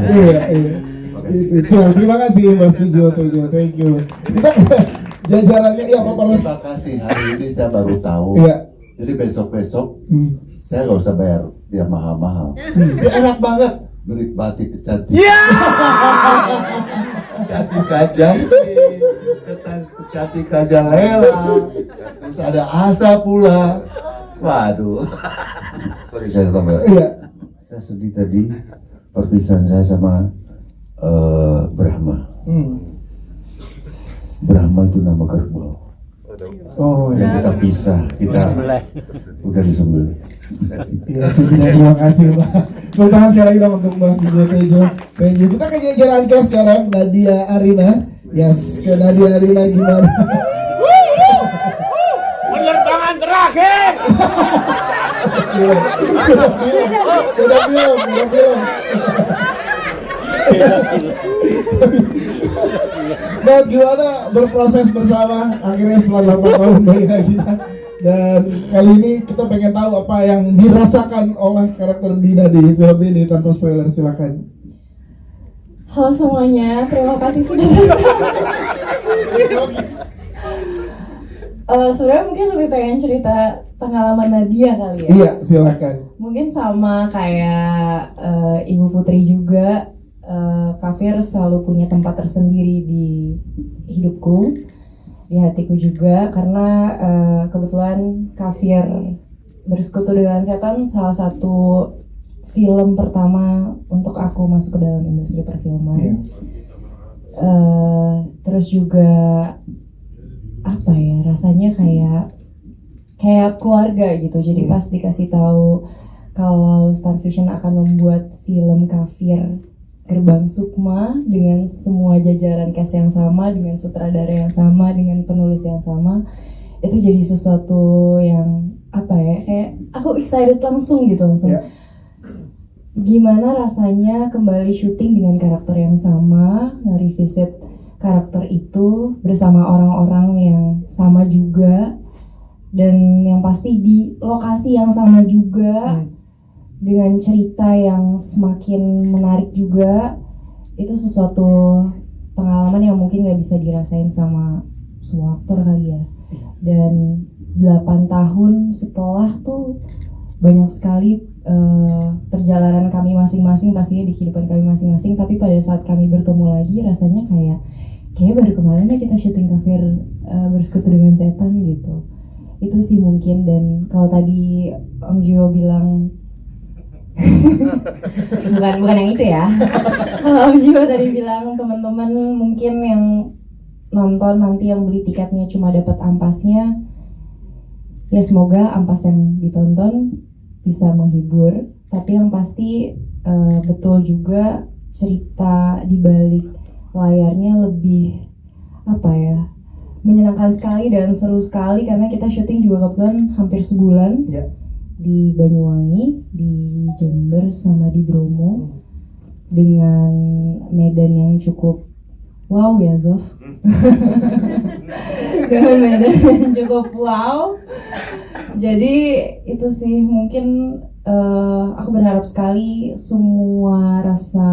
Terima kasih Mbah Sujiwo Tejo, thank you. Kita jajarannya ya Pak Parwas. Terima kasih, hari ini saya baru tahu. Jadi besok saya nggak usah bayar dia mahal-mahal. Dia enak banget beli batik kecantikan. Kecantikan kecantikan Lela. Terus ada Asa pula. Waduh. Sorry saya tambah. Saya sedih tadi perpisahan saya sama Brahma. Brahma itu nama kerbau. Yang kita pisah, kita udah disembelih. Ya, terima kasih Mbak. Terima kasih sekali lagi dong untuk Mbah Sujiwo Tejo. Thank you. Kita ke jajaran ke sekarang Nadia Arina. Yes, ke Nadia Arina gimana? Penerbangan terakhir. Udah film. Nah, gimana berproses bersama akhirnya setelah 8 tahun balik lagi dan kali ini kita pengen tahu apa yang dirasakan oleh karakter Dina di film ini tanpa spoiler, silakan. Halo semuanya, terima kasih sudah datang. Sebenarnya mungkin lebih pengen cerita pengalaman Nadia kali ya. Iya, silakan. Mungkin sama kayak Ibu Putri juga. Kafir selalu punya tempat tersendiri di hidupku, di hatiku juga, karena kebetulan Kafir Bersekutu dengan Setan salah satu film pertama untuk aku masuk ke dalam industri perfilman. Terus juga apa ya, rasanya kayak keluarga gitu. Jadi pas dikasih tahu kalau Star Vision akan membuat film Kafir Gerbang Sukma dengan semua jajaran cast yang sama, dengan sutradara yang sama, dengan penulis yang sama, itu jadi sesuatu yang apa ya, kayak aku excited langsung. Gimana rasanya kembali syuting dengan karakter yang sama, nge-revisit karakter itu bersama orang-orang yang sama juga, dan yang pasti di lokasi yang sama juga. Dengan cerita yang semakin menarik juga. Itu sesuatu pengalaman yang mungkin gak bisa dirasain sama semua aktor kali ya. Dan 8 tahun setelah tuh banyak sekali perjalanan kami masing-masing pastinya di kehidupan kami masing-masing. Tapi pada saat kami bertemu lagi rasanya kayak kayaknya baru kemarin ya kita syuting kafir bersekutu dengan setan gitu. Itu sih mungkin. Dan kalau tadi Om Gio bilang bukan yang itu ya. Kalau Om Gio tadi bilang teman-teman mungkin yang nonton nanti yang beli tiketnya cuma dapat ampasnya, ya semoga ampas yang ditonton bisa menghibur. Tapi yang pasti betul juga cerita di balik layarnya lebih menyenangkan sekali dan seru sekali, karena kita syuting juga kebetulan hampir sebulan di Banyuwangi, di Jember sama di Bromo dengan medan yang cukup wow ya Zof. Dengan medan yang cukup wow. Jadi itu sih mungkin aku berharap sekali semua rasa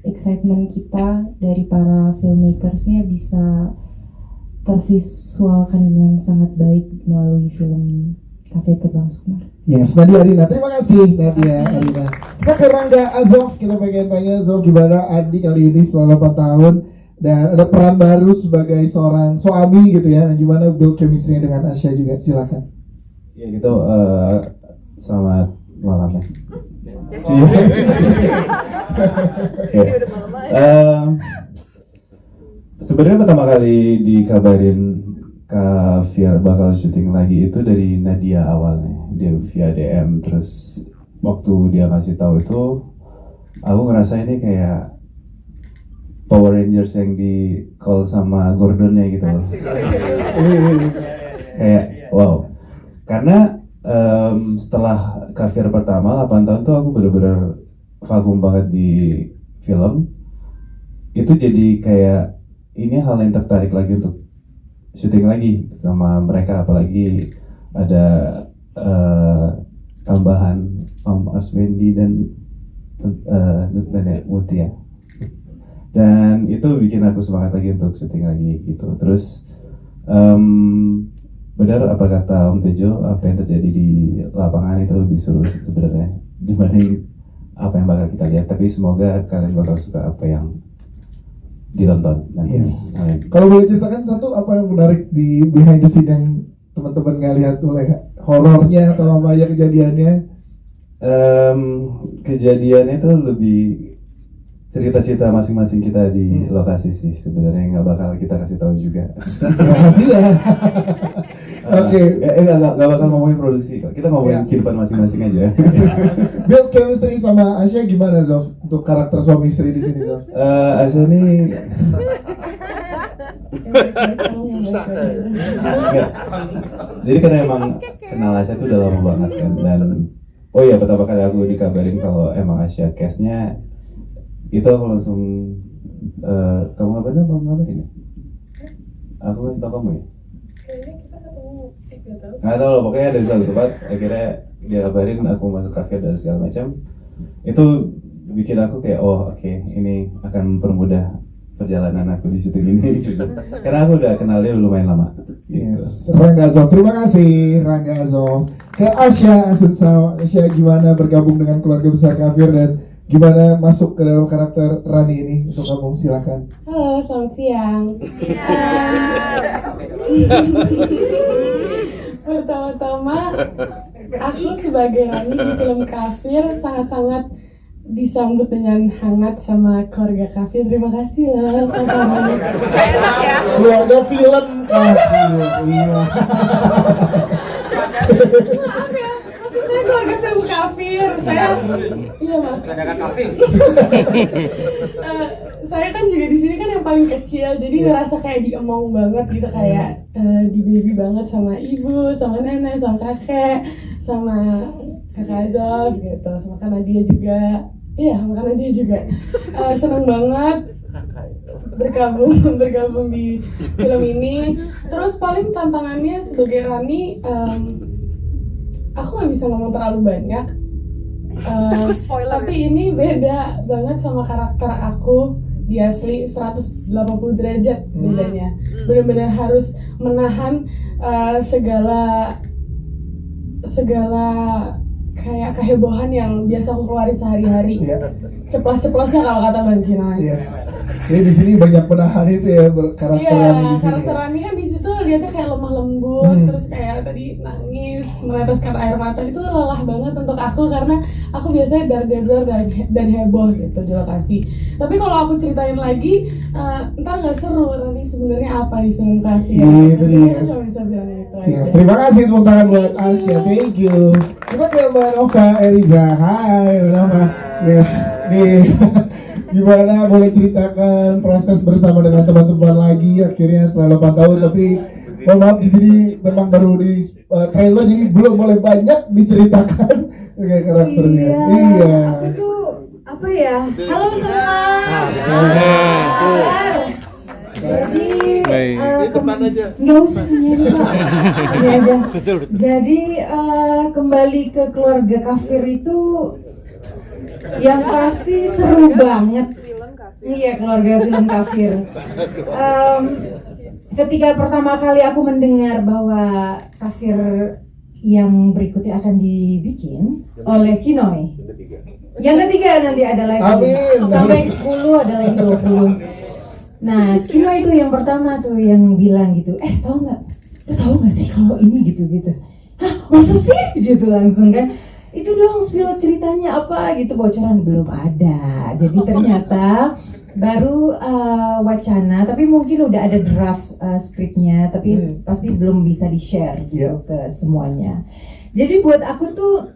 excitement kita dari para filmmakersnya bisa tervisualkan dengan sangat baik melalui film Kafir Gerbang Sukma. Yes, Nadia Arina, terima kasih Nadia Arina. Kita ke Rangga Azov, kita pengen tanya Azov gimana Adi kali ini setelah 8 tahun dan ada peran baru sebagai seorang suami gitu ya, gimana build chemistry dengan Asya juga, silakan. Ya gitu, selamat malam ya. Sebenarnya pertama kali dikabarin Kafir bakal syuting lagi itu dari Nadia awalnya, dia via DM. Terus waktu dia ngasih tahu itu, aku ngerasa ini kayak Power Rangers yang di call sama Gordonnya gitu loh. Kayak wow, karena setelah Kafir pertama 8 tahun tuh aku bener-bener kagum banget di film. Itu jadi kayak ini hal yang tertarik lagi untuk syuting lagi sama mereka, apalagi ada tambahan Om Arswendi dan Mutia. Dan itu bikin aku semangat lagi untuk syuting lagi gitu. Terus benar apa kata Om Tejo, apa yang terjadi di lapangan itu lebih seru sebenarnya dibanding apa yang bakal kita lihat. Tapi semoga kalian bakal suka apa yang ditonton nanti. Yes. Kalau boleh ceritakan satu apa yang menarik di behind the scene yang teman-teman nggak lihat, boleh horornya atau apa ya kejadiannya? Kejadiannya itu lebih cerita-cerita masing-masing kita di lokasi sih sebenarnya, nggak bakal kita kasih tahu juga. Rahasia. Oke. Nggak bakal ngomongin produksi kok. Kita ngomongin kehidupan masing-masing aja. Build chemistry sama Asya gimana Zof untuk karakter suami istri di sini Zof? Asya nih. Jadi karena emang kenal Asya tuh udah lama banget kan, dan oh iya pertama kali aku dikabarin kalau emang Asya case-nya itu aku langsung kamu ngabarin ya? Aku ngasih tau kamu ya? Nggak tahu loh, pokoknya dari satu tempat akhirnya dia kabarin aku masuk kafe dan segala macam. Itu bikin aku kayak oh oke, ini akan mempermudah perjalanan aku di syuting ini gitu. Karena aku udah kenal dia lumayan lama gitu. Yes. Rangga Azov, terima kasih Rangga Azov. Ke Asya Asunsao, Asya gimana bergabung dengan keluarga besar Kafir dan gimana masuk ke dalam karakter Rani ini? Untuk kamu silakan. Halo, selamat siang. Pertama-tama, aku sebagai Rani di film Kafir sangat-sangat disambut dengan hangat sama keluarga Kafir. Terima kasih loh. Keluarga film Kafir. Iya. Maaf ya, maksud saya keluarga film Kafir. Saya iya maaf. Kafir. Saya kan juga di sini kan yang paling kecil, jadi ngerasa kayak diemong banget gitu, kayak di baby banget sama ibu, sama nenek, sama kakek, sama kakak Azov gitu, sama Kak Nadia juga. Iya, sama Kak Nadia juga. Seneng banget bergabung di film ini. Terus paling tantangannya sebagai Rani, aku nggak bisa ngomong terlalu banyak. Tapi ini beda banget sama karakter aku di asli, 180 derajat bedanya. Benar-benar harus menahan segala kayak kehebohan yang biasa aku keluarin sehari-hari. Ceplos-ceplosnya kalau kata Bang Kina. Yes. Jadi di sini banyak penahan itu ya karakteran di sini. Karakter Rani kan di situ dia tuh kayak lemah lembut, terus kayak tadi nangis, meneteskan air mata, itu lelah banget untuk aku karena aku biasanya dar dan heboh gitu di lokasi. Tapi kalau aku ceritain lagi, ntar nggak seru Rani sebenarnya apa di film Kafir. Itu dia. Kita cuma bisa bilang itu Siap. aja. Terima kasih tepuk tangan buat Asya, thank you. Kita ke Mbak Nova Eliza, hai Mbak Nova. Nih, gimana boleh ceritakan proses bersama dengan teman-teman lagi akhirnya setelah 8 tahun, tapi mohon maaf di sini memang baru di trailer jadi belum boleh banyak diceritakan kayak karakternya. Iya. Aku tuh apa ya? Halo semua. Jadi nggak usah semuanya Pak. Ini aja. Jadi kembali ke keluarga Kafir itu yang pasti seru banget. Iya, keluarga film Kafir. Ketika pertama kali aku mendengar bahwa Kafir yang berikutnya akan dibikin oleh Kinoy. Yang ketiga nanti ada lagi. Amin. Sampai 10 ada lagi 20. Nah, Kinoy itu yang pertama tuh yang bilang gitu, tahu nggak sih kalau ini gitu. Hah, masa sih? Gitu langsung kan. Itu dong spill ceritanya apa gitu, bocoran belum ada. Jadi ternyata baru wacana, tapi mungkin udah ada draft skripnya, tapi pasti belum bisa di-share gitu ke semuanya. Jadi buat aku tuh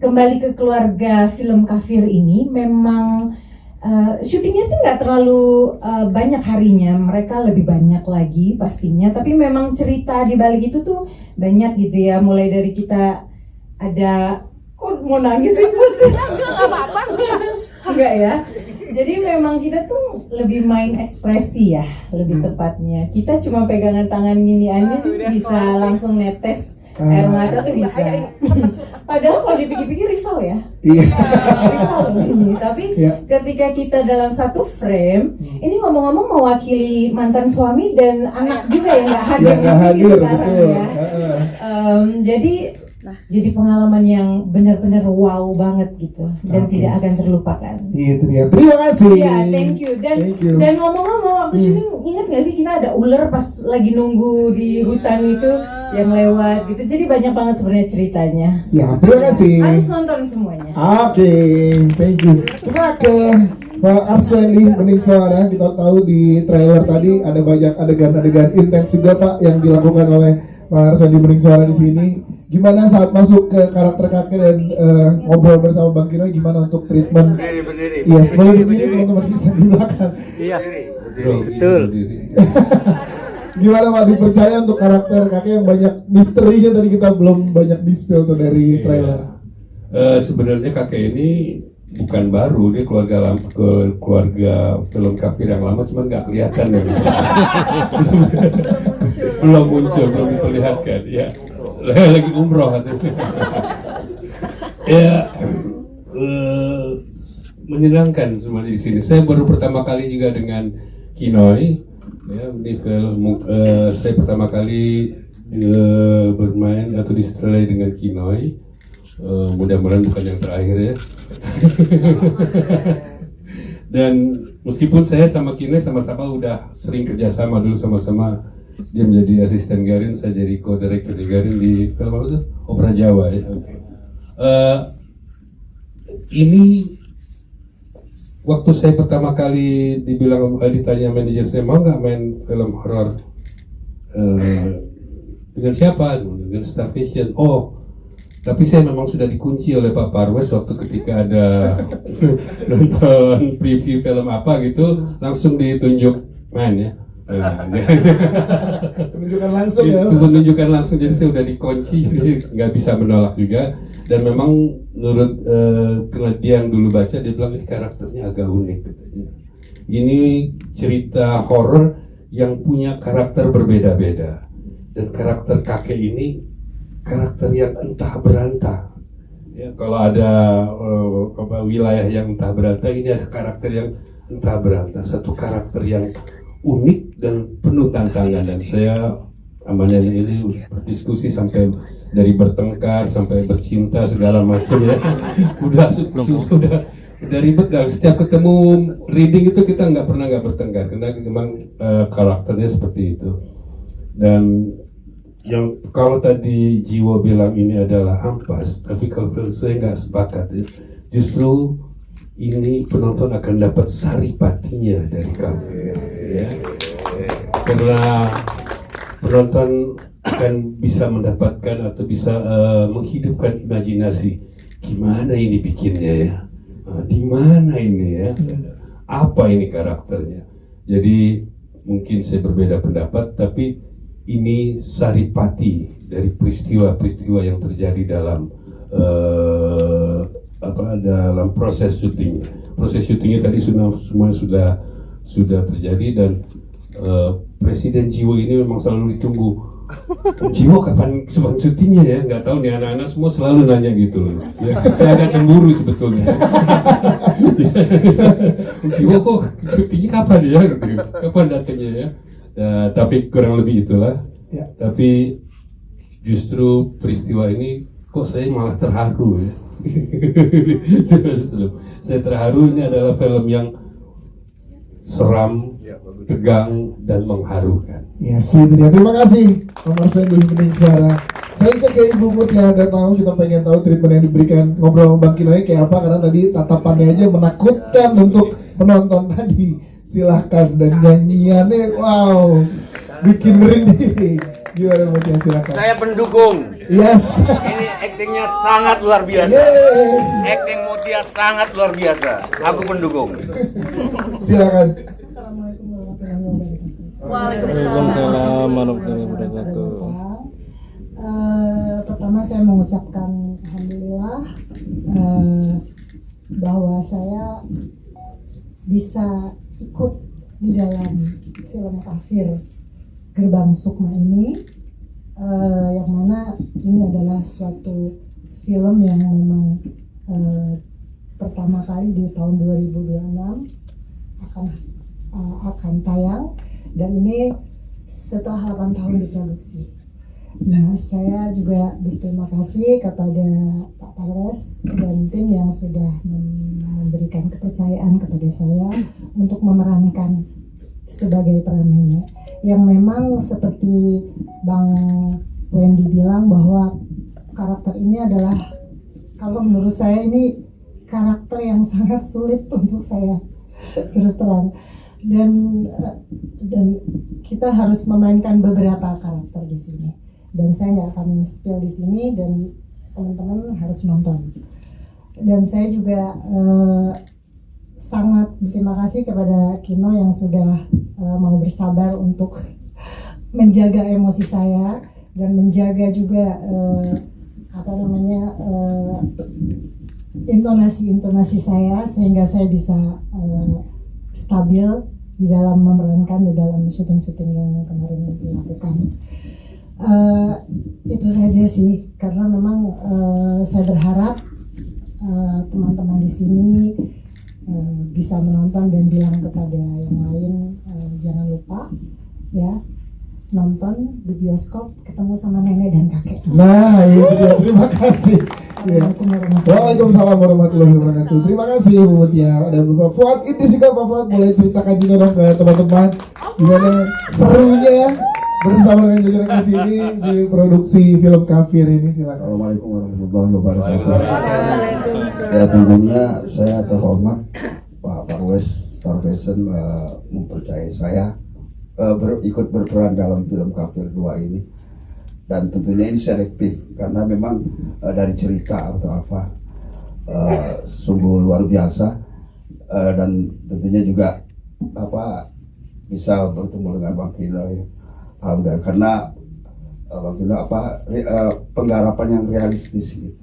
kembali ke keluarga film Kafir ini memang syutingnya sih nggak terlalu banyak harinya, mereka lebih banyak lagi pastinya, tapi memang cerita di balik itu tuh banyak gitu ya, mulai dari kita ada mau nangis sih Putri? Enggak apa-apa. Enggak ya. Jadi memang kita tuh lebih main ekspresi ya, lebih tepatnya. Kita cuma pegangan tangan gini aja bisa langsung netes air mata tuh bisa. Padahal kalau dipikir-pikir rival ya. Iya. Rival ini. Tapi ketika kita dalam satu frame, ini ngomong-ngomong mewakili mantan suami dan anak juga ya nggak hadir sekarang ya. Jadi pengalaman yang benar-benar wow banget gitu dan tidak akan terlupakan. Itu dia. Terima kasih. Iya, thank you. Dan ngomong-ngomong waktu syuting, ingat nggak sih kita ada ular pas lagi nunggu di hutan itu yang lewat gitu. Jadi banyak banget sebenarnya ceritanya. Siap. Terima kasih. Harus nonton semuanya. Oke, thank you. Kita ke Pak Arswendi Bening Suara. Kita tahu di trailer tadi ada banyak adegan-adegan intens juga Pak yang dilakukan oleh Pak Arswendi Bening Suara di sini. Gimana saat masuk ke karakter kakek dan ngobrol bersama Bang Kinoy, gimana untuk treatment? Iya, boleh berdiri teman-teman bisa di belakang. Iya, betul. Gimana Pak dipercaya untuk karakter kakek yang banyak misterinya, tadi kita belum banyak di-spill tuh dari trailer. Sebenarnya kakek ini bukan baru, dia keluarga film Kafir yang lama, cuma nggak kelihatan ya. belum muncul, belum diperlihatkan ya. Lagi umroh ya. Menyenangkan semua di sini. Saya baru pertama kali juga dengan Kinoy ya, di film saya pertama kali bermain atau disutradarai dengan Kinoy. Mudah-mudahan bukan yang terakhir ya. Dan meskipun saya sama Kinoy sama-sama udah sering kerjasama dulu sama-sama. Dia menjadi asisten Garin, saya jadi co-director di Garin di film apa tuh? Opera Jawa ya. Ini waktu saya pertama kali ditanya manajer saya, mau nggak main film horor dengan siapa? Dengan Star Vision. Oh, tapi saya memang sudah dikunci oleh Pak Parwes waktu ketika ada nonton preview film apa gitu, langsung ditunjuk main ya. Penunjukan langsung ya. Penunjukan langsung, jadi saya udah dikunci, jadi nggak bisa menolak juga. Dan memang menurut karena dia yang dulu baca, dia bilang ini karakternya agak unik katanya. Ini cerita horor yang punya karakter berbeda-beda, dan karakter kakek ini karakter yang entah berantah. Ya, kalau ada wilayah yang entah berantah, ini ada karakter yang entah berantah, satu karakter yang unik dan penuh tantangan. Dan saya amannya ini berdiskusi sampai dari bertengkar sampai bercinta segala macam ya. udah dari begal setiap ketemu reading itu kita nggak pernah nggak bertengkar karena memang karakternya seperti itu. Dan yang kalau tadi Jiwo bilang ini adalah ampas, tapi kalau saya nggak sepakat ya. Justru ini penonton akan dapat saripatinya dari kafir ya. Karena penonton akan bisa mendapatkan atau bisa menghidupkan imajinasi gimana ini bikinnya ya, di mana ini ya, apa ini karakternya. Jadi mungkin saya berbeda pendapat, tapi ini saripati dari peristiwa-peristiwa yang terjadi dalam dalam proses syuting. Proses syutingnya tadi semua sudah terjadi dan Presiden Jiwo ini memang selalu ditunggu. Jiwo kapan syutingnya ya? Nggak tahu nih, anak-anak semua selalu nanya gitu loh. Ya, saya agak cemburu sebetulnya. Jiwo kok syutingnya kapan ya? Gitu. Kapan datangnya ya? Tapi kurang lebih itulah. Ya. Tapi justru peristiwa ini kok saya malah terharu ya. Saya terharu, ini adalah film yang seram, tegang, dan mengharukan. Ya sih, itu dia. Terima kasih Mas Wendy Bening Suara. Saya cek ke Ibu Mutia, nggak tahu, kita pengen tahu treatment yang diberikan ngobrol sama Bang Kinoy kayak apa, karena tadi tatapannya aja menakutkan untuk penonton tadi. Silahkan, dan nyanyiannya wow, bikin merinding. Gimana Mutia, silakan. Saya pendukung. Yes. Ini aktingnya sangat luar biasa. Yeay. Akting Mutia sangat luar biasa. Aku pendukung. Silakan. Waalaikumsalam warahmatullahi wabarakatuh. Pertama saya mengucapkan alhamdulillah bahwa saya bisa ikut di dalam film kafir Gerbang Sukma ini, yang mana ini adalah suatu film yang memang pertama kali di tahun 2026 akan tayang, dan ini setelah 8 tahun diproduksi. Nah, saya juga berterima kasih kepada Pak Palres dan tim yang sudah memberikan kepercayaan kepada saya untuk memerankan sebagai peran nenek, yang memang seperti Bang Wendy bilang bahwa karakter ini adalah, kalau menurut saya ini karakter yang sangat sulit untuk saya terus terang, dan kita harus memainkan beberapa karakter di sini, dan saya nggak akan spill di sini, dan teman-teman harus nonton. Dan saya juga sangat berterima kasih kepada Kino yang sudah mau bersabar untuk menjaga emosi saya dan menjaga juga intonasi saya, sehingga saya bisa stabil di dalam memerankan di dalam syuting-syuting yang kemarin dilakukan. Itu saja sih, karena memang saya berharap teman-teman di sini bisa menonton dan bilang kepada yang lain, jangan lupa ya, nonton di bioskop ketemu sama nenek dan kakek. Nah, itu dia. Terima kasih. Ya. Waalaikumsalam warahmatullahi wabarakatuh. Terima kasih Bu Mutia. Ada Bapak Fuad Idris juga. Pak Fuad, boleh ceritakan juga dong ke teman-teman gimana serunya bersama dengan jajaran ke sini di produksi film kafir ini. Silakan. Assalamualaikum warahmatullahi wabarakatuh. Ya, tentunya saya terhormat Pak Parwes Star Fashion mempercayai saya ikut berperan dalam film Kafir 2 ini, dan tentunya ini selektif karena memang dari cerita atau apa sungguh luar biasa, dan tentunya juga bisa bertemu dengan Bang Kino ya, alhamdulillah, karena Bang Kino penggarapan yang realistis gitu.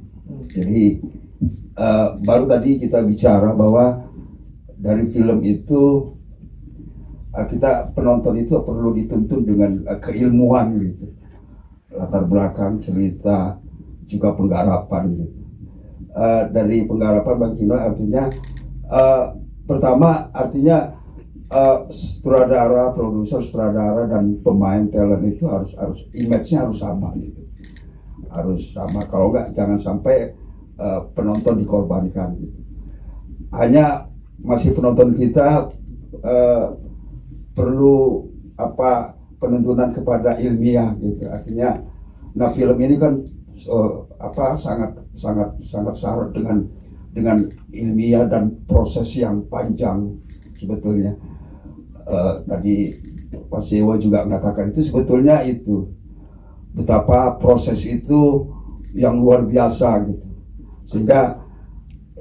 Jadi baru tadi kita bicara bahwa dari film itu kita penonton itu perlu dituntun dengan keilmuan gitu, latar belakang cerita juga penggarapan gitu. Dari penggarapan Bang Kino artinya pertama artinya sutradara, produser, sutradara dan pemain talent itu harus image-nya harus sama gitu, harus sama, kalau enggak jangan sampai penonton dikorbankan gitu. hanya masih penonton kita perlu penentunan kepada ilmiah gitu. Artinya, nah film ini kan sangat syarat dengan ilmiah dan proses yang panjang sebetulnya. Tadi Pak Sewa juga mengatakan itu sebetulnya itu betapa proses itu yang luar biasa gitu, sehingga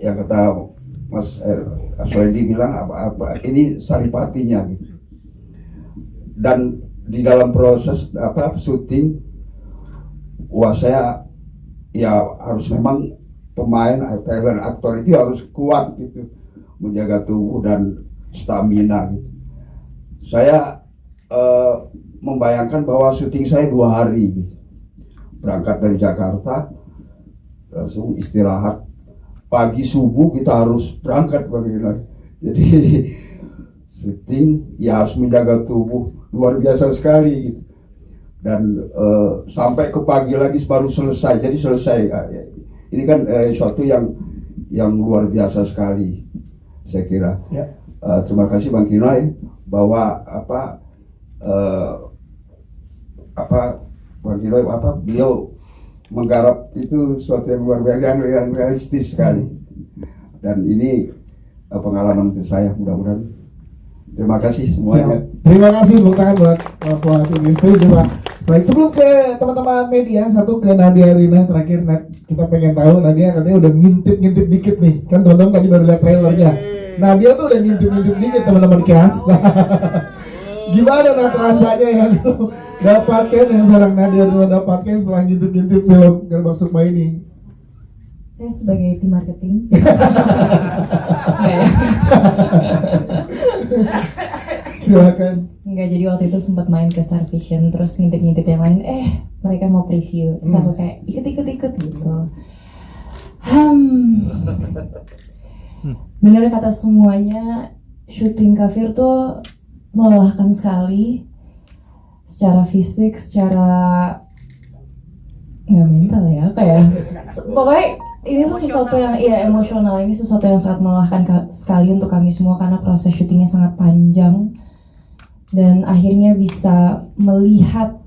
yang kata Mas Aswendi bilang ini saripatinya gitu. Dan di dalam proses syuting, saya ya harus memang pemain talent aktor itu harus kuat gitu, menjaga tubuh dan stamina gitu. Saya membayangkan bahwa syuting saya 2 hari gitu. Berangkat dari Jakarta, langsung istirahat, pagi subuh kita harus berangkat lagi. Jadi syuting ya harus menjaga tubuh luar biasa sekali gitu. Dan sampai ke pagi lagi baru selesai. Jadi selesai. Ini kan suatu yang luar biasa sekali, saya kira. Ya. Terima kasih Bang Kinoy bahwa Bang Kinoy beliau menggarap itu suatu yang luar biasa, yang realistis sekali. Dan ini pengalaman untuk saya, mudah-mudahan. Terima kasih semuanya. Terima kasih, tepuk tangan buat Pak Ministri juga. Baik, sebelum ke teman-teman media, satu ke Nadia Rina terakhir. Kita pengen tahu, Nadia katanya udah ngintip dikit nih. Kan teman-teman tadi baru lihat trailernya. Nadia tuh udah ngintip dikit teman-teman cast. Gimana rasanya yang dapatkan, yang seorang Nadia Rina dapatkan setelah ngintip film Gerbang Sukma ini? Saya sebagai tim marketing. Silakan. Enggak, jadi waktu itu sempat main ke Star Vision, terus ngintip yang lain, mereka mau preview, terus aku kayak ikut gitu. Bener kata semuanya, syuting Kafir tuh melelahkan sekali, secara fisik, secara nggak mental ya, pokoknya ini tuh sesuatu yang emosional, ini sesuatu yang sangat melelahkan sekali untuk kami semua karena proses syutingnya sangat panjang. Dan akhirnya bisa melihat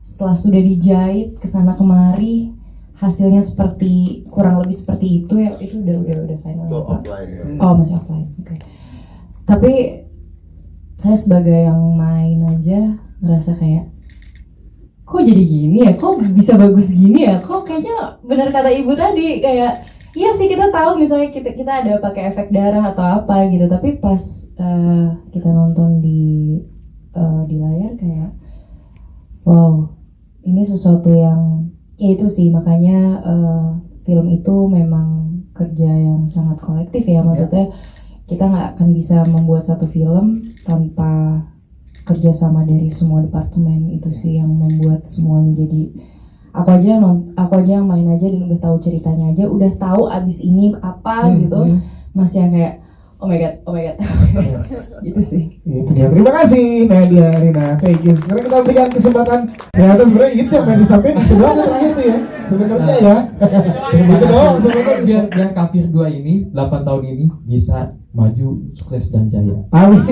setelah sudah dijahit kesana kemari, hasilnya kurang lebih seperti itu ya. Itu udah final ya, Pak? Oh, masih offline. Oke. Tapi saya sebagai yang main aja ngerasa kayak, kok jadi gini ya? Kok bisa bagus gini ya? Kok kayaknya benar kata ibu tadi, kayak iya sih kita tahu misalnya kita ada pakai efek darah atau apa gitu, tapi pas kita nonton di layar kayak wow, ini sesuatu yang ya itu sih, makanya film itu memang kerja yang sangat kolektif ya, maksudnya kita nggak akan bisa membuat satu film tanpa kerjasama dari semua departemen. Itu sih yang membuat semuanya jadi aku aja yang main aja dan udah tahu ceritanya aja, udah tahu abis ini apa gitu, masih yang kayak oh my god gitu sih. Itu dia. Terima kasih Nadia Rina, thank you. Sekarang kita berikan kesempatan. Ternyata sebenarnya itu yang disampaikan itu doang terakhir tuh ya sebenarnya ya. Itu doang sebenarnya. Biar Kafir 2 ini 8 tahun ini bisa maju, sukses dan jaya. Amin.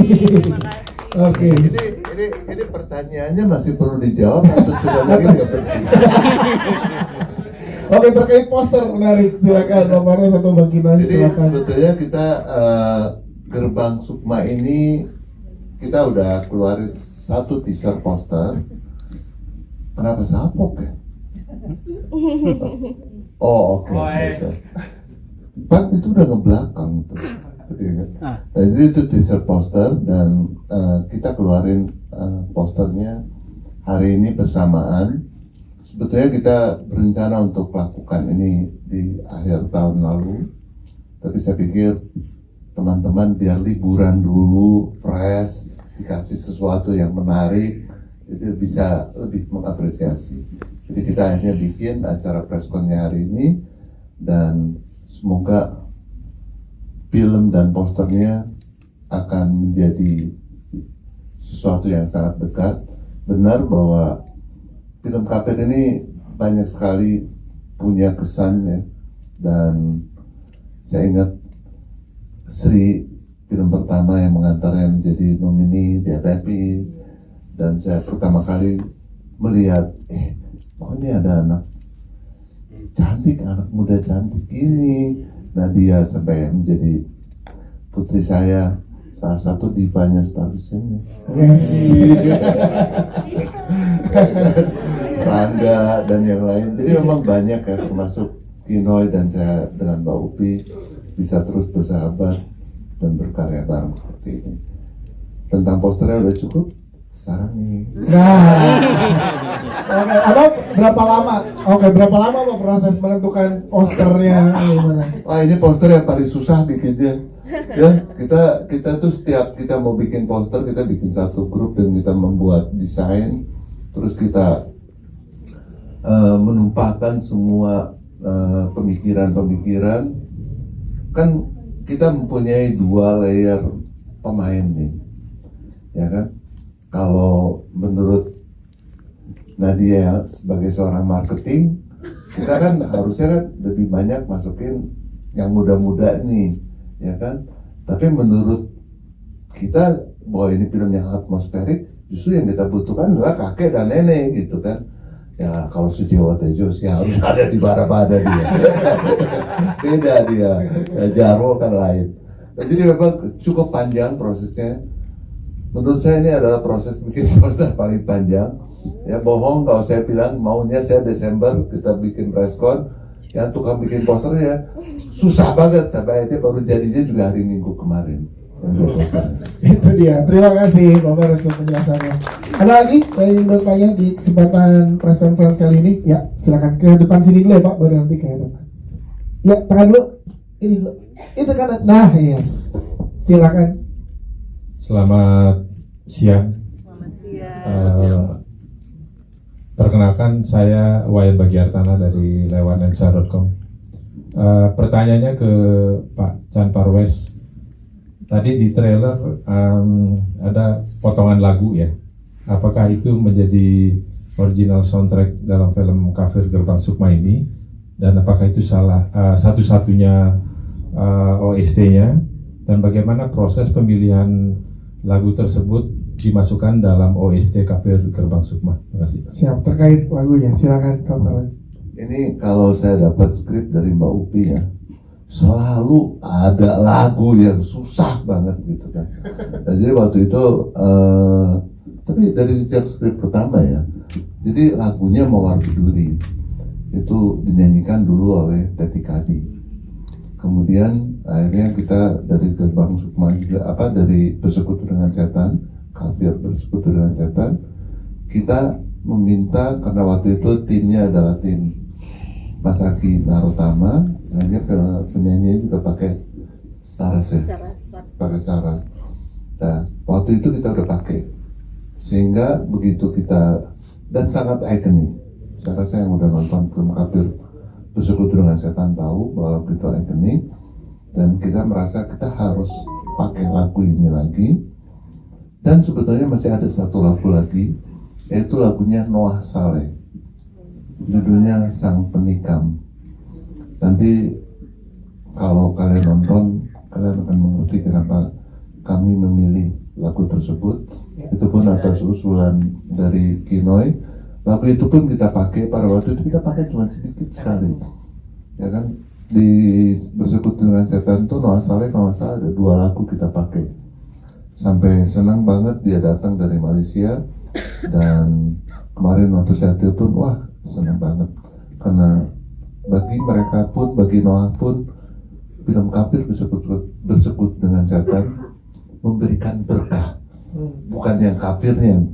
Oke. Ini pertanyaannya masih perlu dijawab atau sudah lagi nggak penting? Oke, terkait poster menarik, silakan Bang Maros atau Bang Kinoy, silakan. Sebetulnya kita Gerbang Sukma ini kita udah keluarin 1 teaser poster. Kenapa sapok ya? Oh oke. Pak itu udah ngebelakang itu. Jadi itu teaser poster dan kita keluarin posternya hari ini bersamaan. Sebetulnya kita berencana untuk melakukan ini di akhir tahun lalu, tapi saya pikir teman-teman biar liburan dulu, fresh, dikasih sesuatu yang menarik, jadi bisa lebih mengapresiasi. Jadi kita akhirnya bikin acara pressconnya hari ini, dan semoga film dan posternya akan menjadi sesuatu yang sangat dekat. Benar bahwa film Kafir ini banyak sekali punya kesan ya, dan saya ingat Sri, film pertama yang mengantar yang menjadi nomini di API, dan saya pertama kali melihat, kok ini ada anak cantik, anak muda cantik ini. Nadia sampai menjadi putri saya, salah satu divanya Star Vision. Rangga dan yang lain. Jadi memang banyak ya, termasuk Kinoy dan saya dengan Mbak Upi bisa terus bersahabat dan berkarya bareng seperti ini. Tentang posternya udah cukup. Sekarang nih. Nah, oke, Abang berapa lama? Berapa lama Pak proses menentukan posternya? Wah, ini poster yang paling susah bikinnya. Ya, kita tuh setiap kita mau bikin poster, kita bikin satu grup dan kita membuat desain, terus kita menumpahkan semua pemikiran-pemikiran. Kan kita mempunyai 2 layer pemain nih, ya kan? Kalau menurut Nadia sebagai seorang marketing, kita kan harusnya kan lebih banyak masukin yang muda-muda nih, ya kan? Tapi menurut kita bahwa ini film yang atmosferik, justru yang kita butuhkan adalah kakek dan nenek gitu kan. Ya kalau Sujiwo Tejo sih harus ada di Barabada dia. Beda dia, ya, Jarwo kan lain. Nah, jadi memang cukup panjang prosesnya. Menurut saya ini adalah proses bikin poster paling panjang. Ya bohong kalau saya bilang maunya saya Desember kita bikin preskon, yang tukang bikin posternya susah banget sampai akhirnya baru jadinya juga hari Minggu kemarin. Itu dia. Terima kasih Bapak untuk penjelasannya. Ada lagi saya ingin bertanya di kesempatan press conference kali ini? Ya, silakan ke depan sini dulu ya Pak, baru nanti ke depan. Ya, tangan dulu. Ini dulu. Itu kan. Nah, yes. Silakan. Selamat siang. Perkenalkan saya Wayan Bagiartana dari lewanensa.com. Pertanyaannya ke Pak Chan Parwes. Tadi di trailer ada potongan lagu ya. Apakah itu menjadi original soundtrack dalam film Kafir Gerbang Sukma ini? Dan apakah itu satu-satunya OST-nya? Dan bagaimana proses pemilihan lagu tersebut dimasukkan dalam OST Kafir Gerbang Sukma? Terima kasih. Siap, terkait lagunya, silakan Kak Parwes. Ini kalau saya dapat skrip dari Mbak Upi ya, selalu ada lagu yang susah banget gitu kan. Nah, jadi waktu itu, tapi dari sejak skrip pertama ya, jadi lagunya Mawar Biduri itu dinyanyikan dulu oleh Teti Kadi. Kemudian akhirnya kita dari Gerbang Sukma juga dari Bersekutu dengan Setan, Kafir Bersekutu dengan Setan, kita meminta karena waktu itu timnya adalah tim Mas Aki Narotama, akhirnya penyanyi juga pakai saras ya, pakai saras. Nah waktu itu kita udah pakai, sehingga begitu kita dan sangat ikonik. Saya rasa yang udah nonton film Kafir Bersekutu dengan Setan tahu bahwa itu ikonik, dan kita merasa kita harus pakai lagu ini lagi. Dan sebetulnya masih ada satu lagu lagi, yaitu lagunya Noah Saleh, judulnya Sang Penikam. Nanti kalau kalian nonton, kalian akan mengerti kenapa kami memilih lagu tersebut. Itu pun atas usulan dari Kinoy. Lagu itu pun kita pakai, pada waktu itu kita pakai cuma sedikit sekali, ya kan. Di Bersekutu dengan Setan tuh Noah Saleh kalau nggak salah ada 2 lagu kita pakai. Sampai senang banget dia datang dari Malaysia, dan kemarin waktu saya telepon, wah senang banget karena bagi mereka pun, bagi Noah pun, film Kafir Bersekutu dengan Setan memberikan berkah, bukan yang kafirnya, yang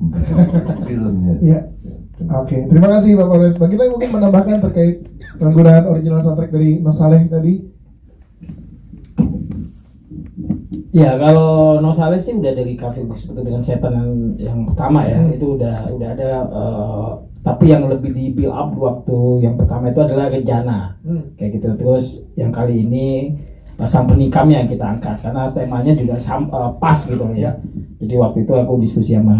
filmnya. Ya. Oke, terima kasih Bapak Parwes. Bagi lagi mungkin menambahkan terkait penggunaan original soundtrack dari No Saleh tadi. Ya kalau No Saleh sih udah dari Kafir Bersekutu dengan Setan yang pertama ya, itu udah ada. Tapi yang lebih di build up waktu yang pertama itu adalah Rejana, kayak gitu. Terus yang kali ini Sang Penikam yang kita angkat karena temanya juga pas gitu loh ya. Jadi waktu itu aku diskusi sama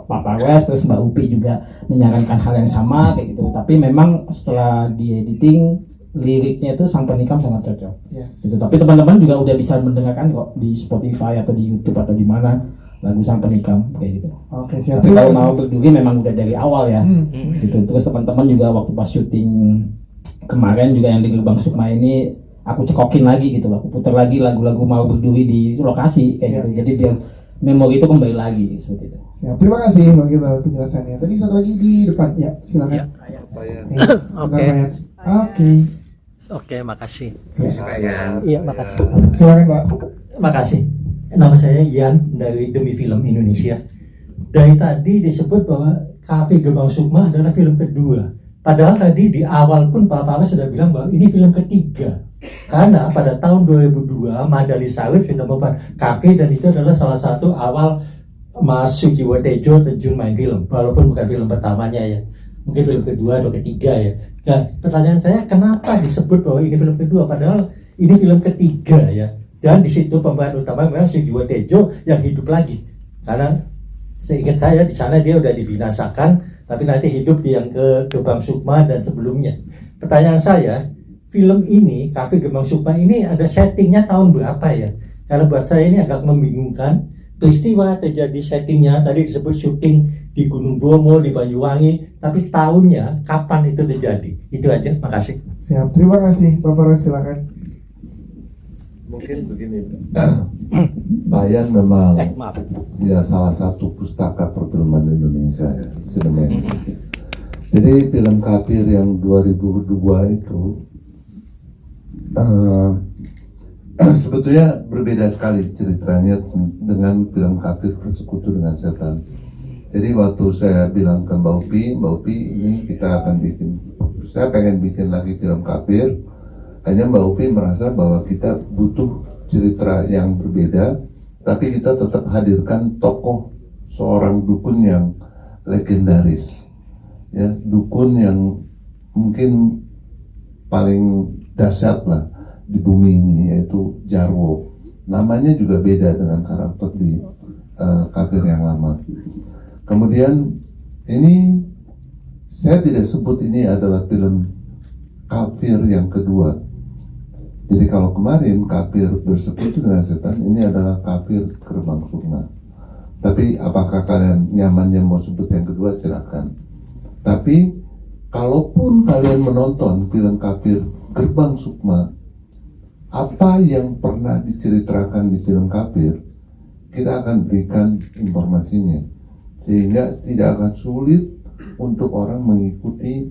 Pak Parwes, terus Mbak Upi juga menyarankan hal yang sama kayak gitu. Tapi memang setelah di editing liriknya itu Sang Penikam sangat cocok. Yes. Gitu. Tapi teman-teman juga udah bisa mendengarkan kok di Spotify atau di YouTube atau di mana lagu Sang Penikam kayak gitu. Oke, siap. Tapi kalau mau berduri memang udah dari awal ya. Gitu. Terus teman-teman juga waktu pas syuting kemarin juga yang di Gerbang Sukma ini aku cekokin lagi gitu loh. Aku putar lagi lagu-lagu mau berduri di lokasi kayak gitu. Jadi biar memori itu kembali lagi seperti itu. Siap. Terima kasih Bang Gita penjelasannya. Tadi satu lagi di depan ya, silakan. Oke. Oke, makasih. Iya, makasih. Silakan Pak. Makasih. Nama saya Ian dari Demi Film Indonesia. Dari tadi disebut bahwa Cafe Gerbang Sukma adalah film kedua. Padahal tadi di awal pun Pak Palas sudah bilang bahwa ini film ketiga. Karena pada tahun 2002 Madali Sawit sudah membuat Cafe dan itu adalah salah satu awal Mas Sujiwo Tejo terjun main film. Walaupun bukan film pertamanya ya. Mungkin film kedua atau ketiga ya. Nah, pertanyaan saya kenapa disebut bahwa ini film kedua padahal ini film ketiga ya. Dan di situ pemeran utama memang Sujiwo Tejo yang hidup lagi. Karena seingat saya di sana dia udah dibinasakan, tapi nanti hidup di yang ke Gerbang Sukma dan sebelumnya. Pertanyaan saya, film ini Cafe Gerbang Sukma ini ada settingnya tahun berapa ya? Karena buat saya ini agak membingungkan. Peristiwa terjadi settingnya tadi disebut syuting di Gunung Bromo, di Banyuwangi, tapi tahunnya kapan itu terjadi? Itu aja, makasih. Siap, terima kasih Pak Paras, silakan. Mungkin begini, Bayan memang ya salah satu pustaka perfilman Indonesia ya, sinema Indonesia. Jadi film Kafir yang 2002 itu sebetulnya berbeda sekali ceritanya dengan film Kafir Persekutu dengan Setan. Jadi waktu saya bilang ke Mbak Upi ini kita akan bikin, saya pengen bikin lagi film Kafir. Hanya Mbak Upi merasa bahwa kita butuh cerita yang berbeda, tapi kita tetap hadirkan tokoh seorang dukun yang legendaris, ya, dukun yang mungkin paling dahsyat lah di bumi ini, yaitu Jarwo. Namanya juga beda dengan karakter di Kafir yang lama. Kemudian ini saya tidak sebut ini adalah film Kafir yang kedua. Jadi kalau kemarin Kafir Bersekutu dengan Setan, ini adalah Kafir Gerbang Sukma. Tapi apakah kalian nyamannya mau sebut yang kedua, silakan. Tapi kalaupun kalian menonton film Kafir Gerbang Sukma, apa yang pernah diceritakan di film Kafir, kita akan berikan informasinya, sehingga tidak akan sulit untuk orang mengikuti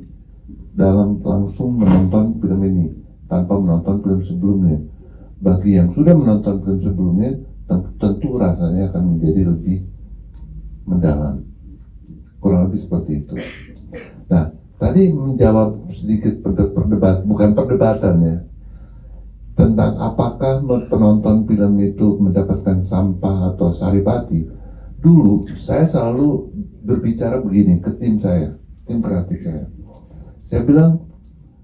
dalam langsung menonton film ini tanpa menonton film sebelumnya. Bagi yang sudah menonton film sebelumnya, tentu rasanya akan menjadi lebih mendalam. Kurang lebih seperti itu. Nah, tadi menjawab sedikit bukan perdebatan ya, tentang apakah penonton film itu mendapatkan sampah atau saripati. Dulu saya selalu berbicara begini ke tim saya, tim kreatif saya. Saya bilang,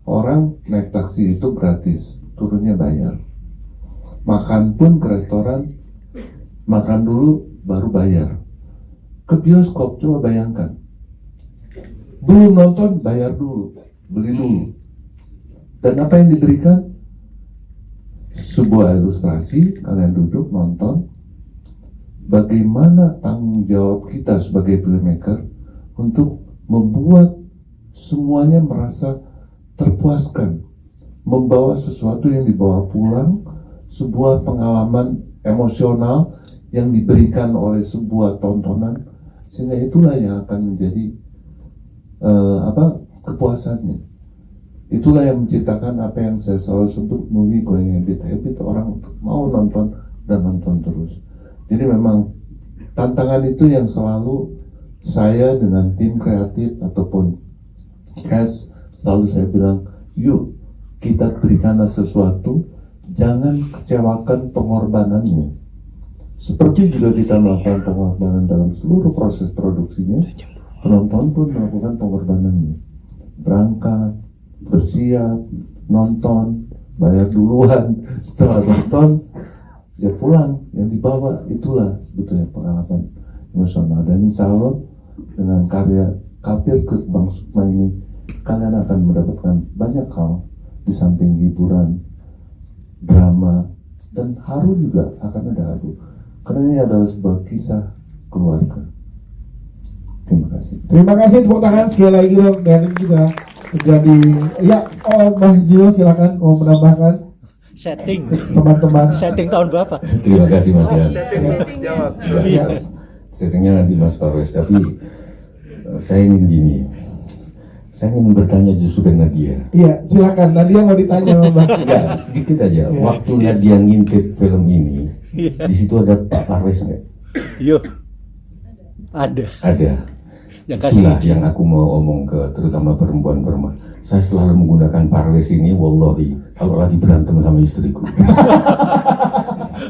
orang naik taksi itu gratis, turunnya bayar. Makan pun ke restoran, makan dulu baru bayar. Ke bioskop, coba bayangkan, belum nonton bayar dulu, beli dulu. Dan apa yang diberikan? Sebuah ilustrasi, kalian duduk nonton. Bagaimana tanggung jawab kita sebagai filmmaker untuk membuat semuanya merasa terpuaskan, membawa sesuatu yang dibawa pulang, sebuah pengalaman emosional yang diberikan oleh sebuah tontonan, sehingga itulah yang akan menjadi kepuasannya. Itulah yang menciptakan apa yang saya selalu sebut movie going habit, orang mau nonton dan nonton terus. Jadi memang tantangan itu yang selalu saya dengan tim kreatif ataupun cast selalu saya bilang, yuk kita berikanlah sesuatu, jangan kecewakan pengorbanannya. Seperti juga kita melakukan pengorbanan dalam seluruh proses produksinya, penonton pun melakukan pengorbanannya. Berangkat, bersiap, nonton, bayar duluan, setelah nonton, ya pulang, yang dibawa itulah sebetulnya pengalaman emosional. Dan insya Allah dengan karya Kafir Gerbang Sukma ini, kalian akan mendapatkan banyak hal di samping hiburan, drama, dan haru juga akan ada haru. Karena ini adalah sebuah kisah keluarga. Terima kasih. Terima kasih, tepuk tangan sekali lagi dong. Dan ini juga menjadi, ya, Mbah Jio silakan mau menambahkan Setting teman-teman. Setting tahun berapa? Terima kasih Mas Yan. Jawab. Ya, settingnya nanti Mas Parwes, tapi saya ingin gini. Saya ingin bertanya justru ke Nadia. Iya, silakan. Nadia mau ditanya sama Mbak. Ya, sedikit aja. Waktu Nadia ngintip film ini, di situ ada Pak Parwes nggak? Yuk, ada. Ada. Yang kasih Itulah izin. yang aku mau omong ke terutama perempuan-perempuan. Saya selalu menggunakan Parwes ini, wallahi, kalau lagi berantem sama istriku.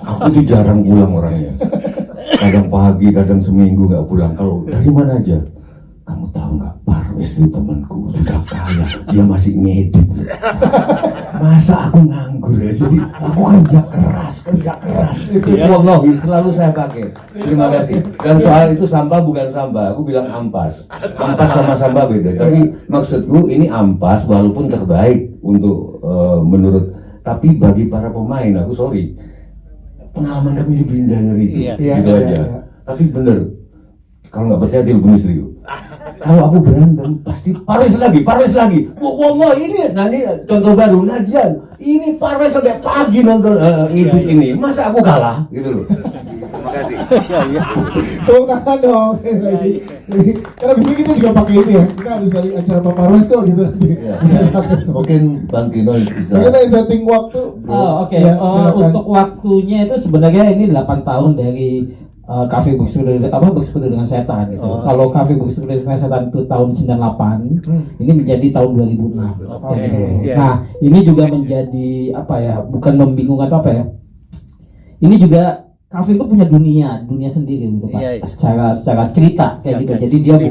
Aku tuh jarang pulang orangnya. Kadang pagi, kadang seminggu nggak pulang. Kalau dari mana aja? Kamu tahu nggak, Parwes itu temanku, sudah kaya, dia masih ngedit. Masa aku nganggur ya? Jadi aku kerja keras. Wallahi, selalu saya pakai. Terima kasih. Dan soal itu sampah bukan sampah, aku bilang ampas. Ampas sama sampah beda. Tapi maksudku ini ampas walaupun terbaik untuk menurut. Tapi bagi para pemain, aku sorry, pengalaman kami lebih indah dari itu. Gitu aja. Tapi bener, kalau nggak percaya telepon istri. Kalau aku berantem pasti Parwes lagi. Wallah ini nanti contoh baru Nadia. Ini Parwes sampai pagi nonton ini. Masa aku kalah gitu loh. Terima kasih. Tepuk tangan dong. Karena biasanya kita juga pakai ini ya. Kita habis dari acara Pak Parwes kok gitu nanti. Mungkin Bang Kino bisa. Kita setting waktu. Oke. Ya, silakan. Untuk waktunya itu sebenarnya ini 8 tahun dari Cafe Bersekutu dengan Setan gitu. Kalau Cafe Bersekutu dengan Setan itu tahun 98, ini menjadi tahun 2006. Nah, ini juga menjadi apa ya? Bukan membingungkan atau apa ya? Ini juga Cafe itu punya dunia sendiri gitu Pak. Secara cerita kayak gitu. Jadi dia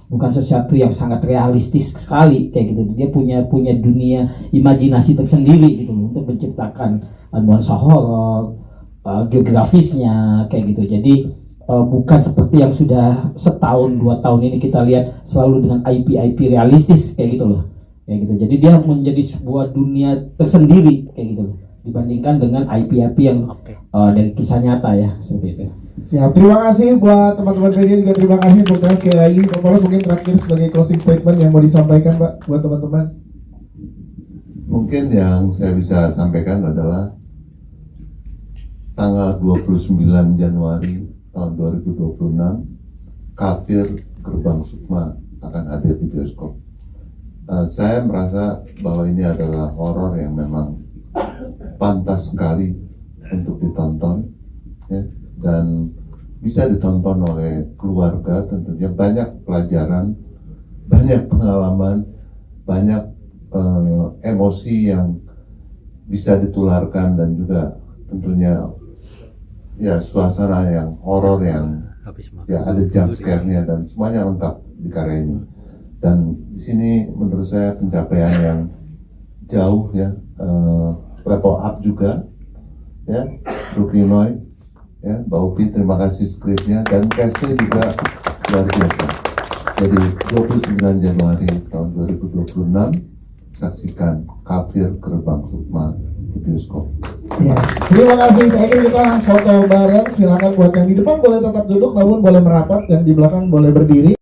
bukan sesuatu yang sangat realistis sekali kayak gitu. Dia punya dunia imajinasi tersendiri gitu untuk menciptakan nuansa horor, geografisnya kayak gitu. Jadi bukan seperti yang sudah setahun 2 tahun ini kita lihat selalu dengan IP realistis kayak gitu loh, kayak gitu. Jadi dia menjadi sebuah dunia tersendiri kayak gitu loh, dibandingkan dengan IP yang dari kisah nyata ya seperti itu. Siap, terima kasih buat teman-teman media juga, terima kasih untuk sekali lagi. Pak Parwes mungkin terakhir sebagai closing statement yang mau disampaikan Pak buat teman-teman. Mungkin yang saya bisa sampaikan adalah tanggal 29 Januari tahun 2026 Kafir Gerbang Sukma akan hadir di bioskop. Saya merasa bahwa ini adalah horor yang memang pantas sekali untuk ditonton ya, dan bisa ditonton oleh keluarga. Tentunya banyak pelajaran, banyak pengalaman, banyak emosi yang bisa ditularkan, dan juga tentunya ya suasana yang horor yang ya ada jump scare-nya dan semuanya lengkap di karya ini. Dan di sini menurut saya pencapaian yang jauh ya, level up juga ya, Rukinoy ya, Mbak Upi terima kasih skripnya, dan cast-nya juga luar biasa. Jadi 29 Januari tahun 2026 saksikan Kafir Gerbang Sukma di bioskop. Yes, terima kasih. Terakhir kita foto bareng. Silakan buat yang di depan boleh tetap duduk, namun boleh merapat, yang di belakang boleh berdiri.